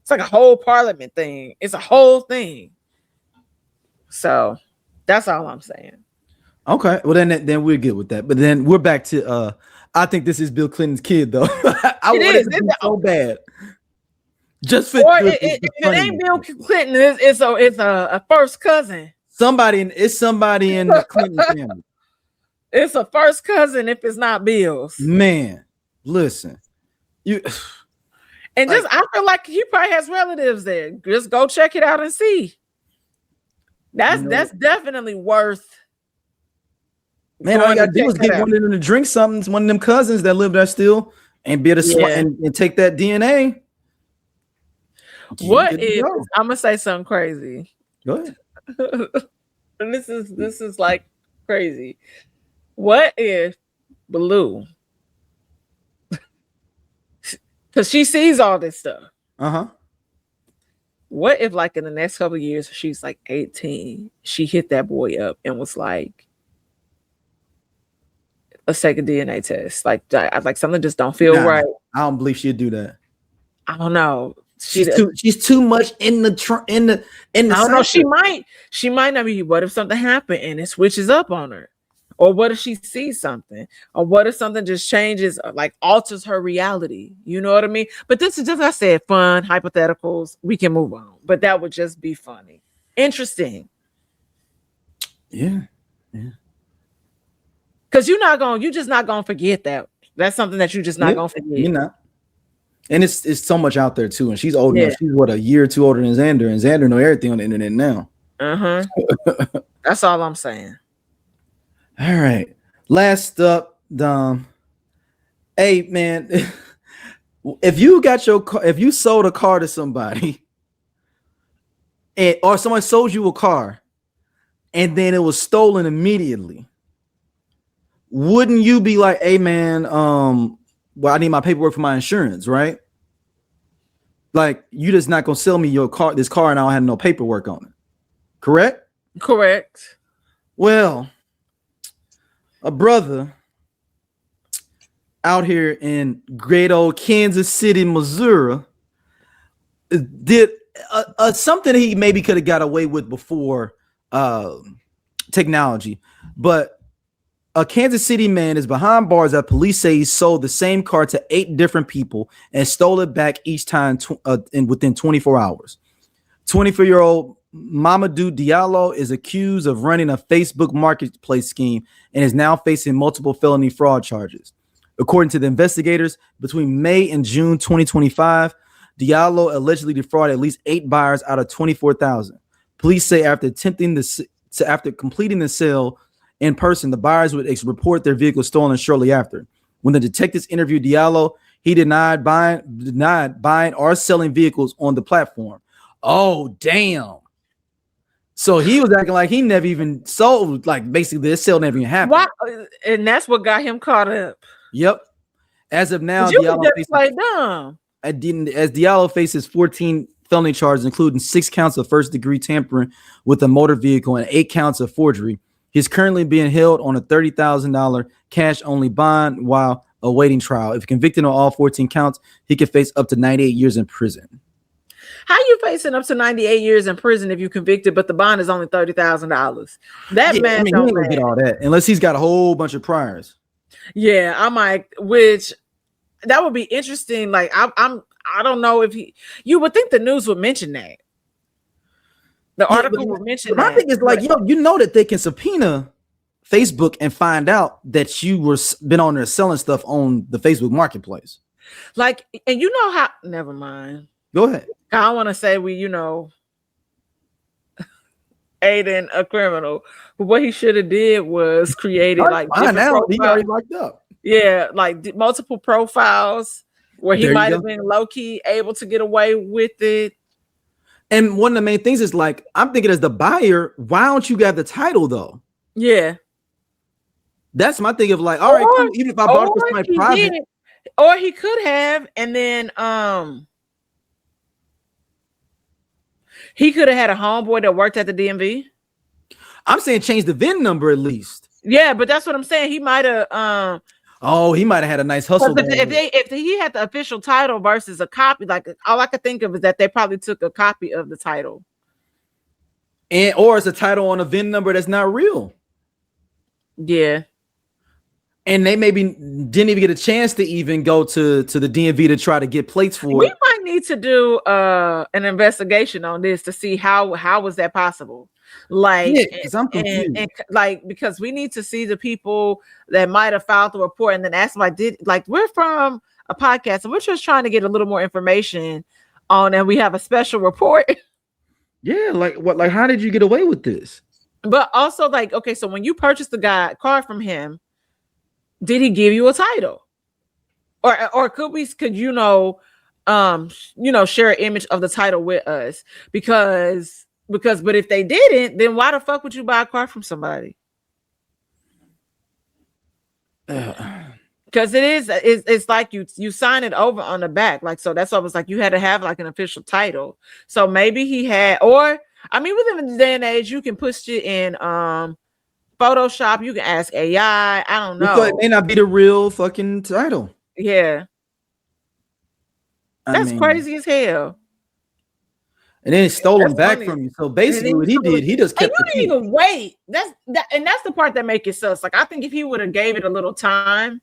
B: It's like a whole parliament thing. It's a whole thing. So that's all I'm saying.
A: Okay. Well, then we'll get with that. But then we're back to I think this is Bill Clinton's kid, though. I want it to be so bad. Just for
B: if it ain't Bill Clinton, it's a first cousin.
A: Somebody in the Clinton family.
B: It's a first cousin if it's not Bill's.
A: Man, listen, I
B: feel like he probably has relatives there. Just go check it out and see. That's definitely worth.
A: Man, all you gotta do is get one of them to drink something. One of them cousins that live there still, and be able to and take that DNA.
B: What if I'm gonna say something crazy?
A: Go ahead.
B: And this is like crazy. What if Blue, because she sees all this stuff. What if, like, in the next couple of years, she's like 18, she hit that boy up and was like, let's take a DNA test. Like something just don't feel right.
A: I don't believe she'd do that.
B: I don't know.
A: She's too much in the I don't
B: know. She might not be. What if something happened and it switches up on her? Or what if she sees something? Or what if something just changes, like alters her reality? You know what I mean? But this is just, like I said, fun, hypotheticals. We can move on. But that would just be funny. Interesting.
A: Yeah.
B: Because you're just not gonna forget that. That's something that you're just not gonna forget.
A: You're not. And it's so much out there too. And she's old enough. She's a year or two older than Xander, and Xander know everything on the internet now.
B: That's all I'm saying.
A: All right. Last up, Dom. Hey man, If you got your car, if you sold a car to somebody, or someone sold you a car, and then it was stolen immediately, wouldn't you be like, "Hey, man, well, I need my paperwork for my insurance, right?" Like, you just not gonna sell me this car, and I don't have no paperwork on it. Correct?
B: Correct.
A: Well, a brother out here in great old Kansas City, Missouri, did something he maybe could have got away with before technology, but a Kansas City man is behind bars that police say he sold the same car to 8 different people and stole it back each time within 24 hours. 24-year-old Mamadou Diallo is accused of running a Facebook marketplace scheme and is now facing multiple felony fraud charges. According to the investigators, between May and June 2025, Diallo allegedly defrauded at least 8 buyers out of 24,000. Police say after completing the sale in person, the buyers would report their vehicle stolen shortly after. When the detectives interviewed Diallo, he denied buying or selling vehicles on the platform. Oh, damn. So he was acting like he never even sold, like basically this sale never even happened.
B: Why? And that's what got him caught up.
A: Yep. As of now,
B: Diallo just play dumb.
A: As Diallo faces 14 felony charges, including 6 counts of first-degree tampering with a motor vehicle and 8 counts of forgery. He's currently being held on a $30,000 cash-only bond while awaiting trial. If convicted on all 14 counts, he could face up to 98 years in prison.
B: How you facing up to 98 years in prison if you convicted, but the bond is only $30,000? That man
A: he ain't gonna get all that unless he's got a whole bunch of priors.
B: Yeah, I might. Which that would be interesting. Like I don't know if you would think the news would mention that. The article would mention that.
A: My thing is like, you know that they can subpoena Facebook and find out that you were been on there selling stuff on the Facebook marketplace.
B: Like, and you know how? Never mind.
A: Go ahead.
B: I want to say aiding a criminal, but what he should have did was created like
A: now he already locked up.
B: Yeah, like multiple profiles where he might have been low key able to get away with it.
A: And one of the main things is like, I'm thinking as the buyer, why don't you got the title though?
B: Yeah,
A: that's my thing of like, all right, cool. Even if I bought it for my private,
B: or he could have, and then he could have had a homeboy that worked at the DMV.
A: I'm saying change the VIN number at least.
B: Yeah, but that's what I'm saying. He might have
A: he might have had a nice hustle.
B: But if he had the official title versus a copy, like all I could think of is that they probably took a copy of the title.
A: Or it's a title on a VIN number that's not real.
B: Yeah.
A: And they maybe didn't even get a chance to even go to the DMV to try to get plates for
B: We
A: it.
B: might need to do an investigation on this to see how was that possible. Like,
A: because I'm confused.
B: And like, because we need to see the people that might have filed the report and then ask them, we're from a podcast and we're just trying to get a little more information on, and we have a special report.
A: Yeah, like how did you get away with this?
B: But also, like, okay, so when you purchased the car from him, did he give you a title? Or could you share an image of the title with us? Because but if they didn't, then why the fuck would you buy a car from somebody? Because it's like you sign it over on the back. Like, so that's why I was like, you had to have like an official title. So maybe he had, or I mean, we live in the day and age, you can push it in Photoshop, you can ask AI. I don't know.
A: It may not be the real fucking title.
B: Yeah. That's crazy as hell.
A: And then stole them back from you. So basically what he did, he just kept
B: you didn't even wait. That's the part that makes it sus. Like, I think if he would have gave it a little time,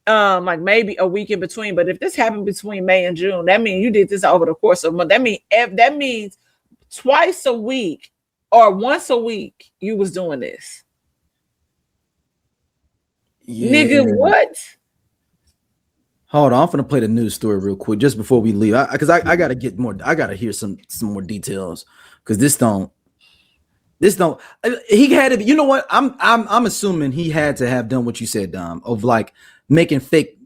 B: like maybe a week in between. But if this happened between May and June, that means you did this over the course of a month. That means twice a week or once a week you was doing this. Yeah. Nigga, what?
A: Hold on, I'm gonna play the news story real quick just before we leave. Because I gotta get more. I gotta hear some more details. Because this don't. He had to. You know what? I'm assuming he had to have done what you said, Dom, of like making fake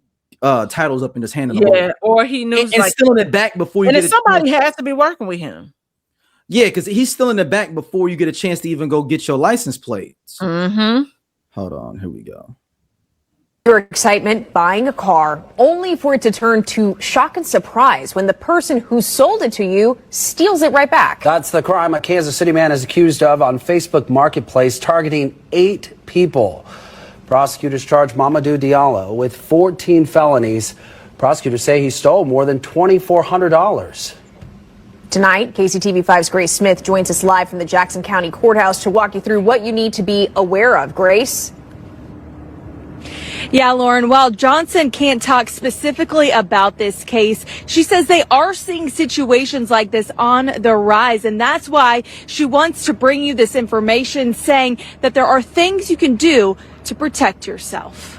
A: titles up and just handing them over.
B: Yeah, or he knew
A: and stealing it back before you
B: and
A: get
B: if somebody has to be working with him.
A: Yeah, because he's still in the back before you get a chance to even go get your license plates.
B: Mm-hmm.
A: Hold on, here we go.
T: Your excitement buying a car, only for it to turn to shock and surprise when the person who sold it to you steals it right back.
U: That's the crime a Kansas City man is accused of on Facebook Marketplace, targeting 8 people. Prosecutors charge Mamadou Diallo with 14 felonies. Prosecutors say he stole more than $2,400.
T: Tonight, KCTV5's Grace Smith joins us live from the Jackson County Courthouse to walk you through what you need to be aware of. Grace?
V: Yeah, Lauren, while Johnson can't talk specifically about this case, she says they are seeing situations like this on the rise. And that's why she wants to bring you this information, saying that there are things you can do to protect yourself.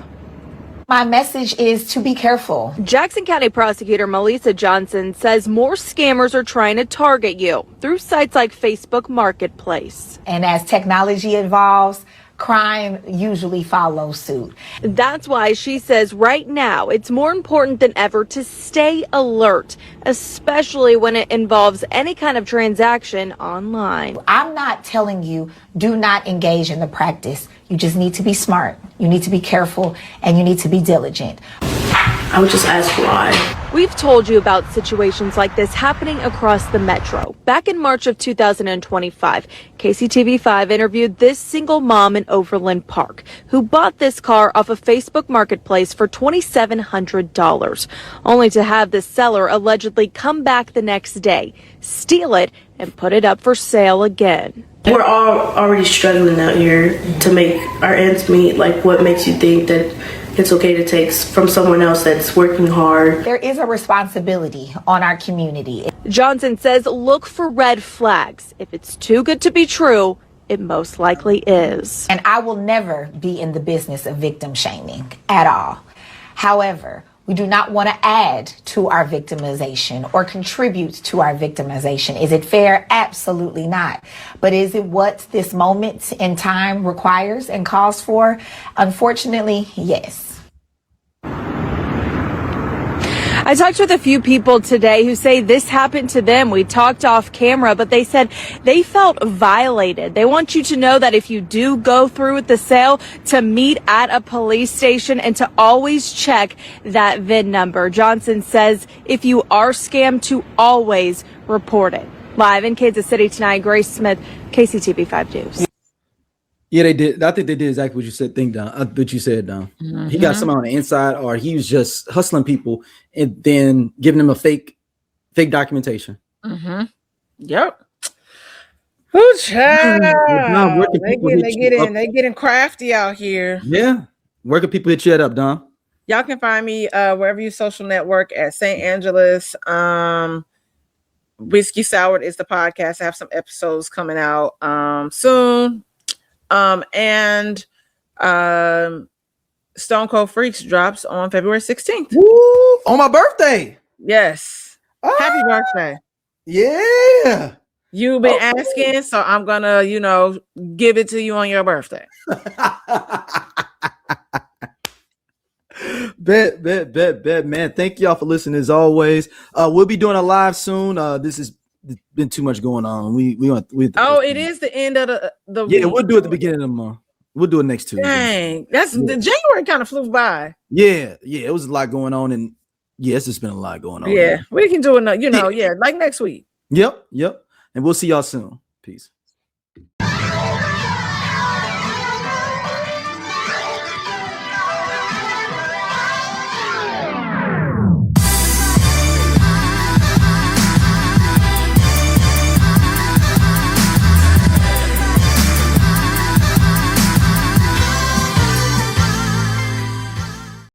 W: My message is to be careful.
V: Jackson County Prosecutor Melissa Johnson says more scammers are trying to target you through sites like Facebook Marketplace.
W: And as technology evolves, crime usually follows suit.
V: That's why she says right now it's more important than ever to stay alert, especially when it involves any kind of transaction online.
W: I'm not telling you do not engage in the practice. You just need to be smart. You need to be careful and you need to be diligent.
V: I would just ask why. We've told you about situations like this happening across the metro. Back in March of 2025, KCTV5 interviewed this single mom in Overland Park who bought this car off of Facebook Marketplace for $2,700, only to have the seller allegedly come back the next day, steal it, and put it up for sale again.
X: We're all already struggling out here to make our ends meet. Like, what makes you think that it's okay to take from someone else that's working hard?
W: There is a responsibility on our community.
V: Johnson says look for red flags. If it's too good to be true, it most likely is.
W: And I will never be in the business of victim shaming at all. However, we do not want to add to our victimization or contribute to our victimization. Is it fair? Absolutely not. But is it what this moment in time requires and calls for? Unfortunately, yes.
V: I talked with a few people today who say this happened to them. We talked off camera, but they said they felt violated. They want you to know that if you do go through with the sale, to meet at a police station and to always check that VIN number. Johnson says if you are scammed, to always report it. Live in Kansas City tonight, Grace Smith, KCTV5 News.
A: Yeah, they did. I think they did exactly what you said. What you said, Don.
B: Mm-hmm.
A: He got someone on the inside, or he was just hustling people and then giving them a fake documentation.
B: Mm-hmm. Yep. Who child? They getting crafty out here.
A: Yeah. Where can people hit you up, Don?
B: Y'all can find me wherever you social network at St. Angeles. Whiskey Soured is the podcast. I have some episodes coming out soon. And Stone Cold Freaks drops on February 16th.
A: Woo! On my birthday.
B: Yes. Happy birthday.
A: Yeah.
B: You've been asking, so I'm gonna, give it to you on your birthday.
A: Bet, man. Thank y'all for listening as always. We'll be doing a live soon. This has been too much going on.
B: It is the end of the
A: yeah,
B: week.
A: We'll do it at the beginning of the month. We'll do it next Tuesday.
B: Dang, the January kind of flew by.
A: Yeah, it was a lot going on, and it's just been a lot going on.
B: Yeah, we can do it, like next week.
A: Yep. And we'll see y'all soon. Peace.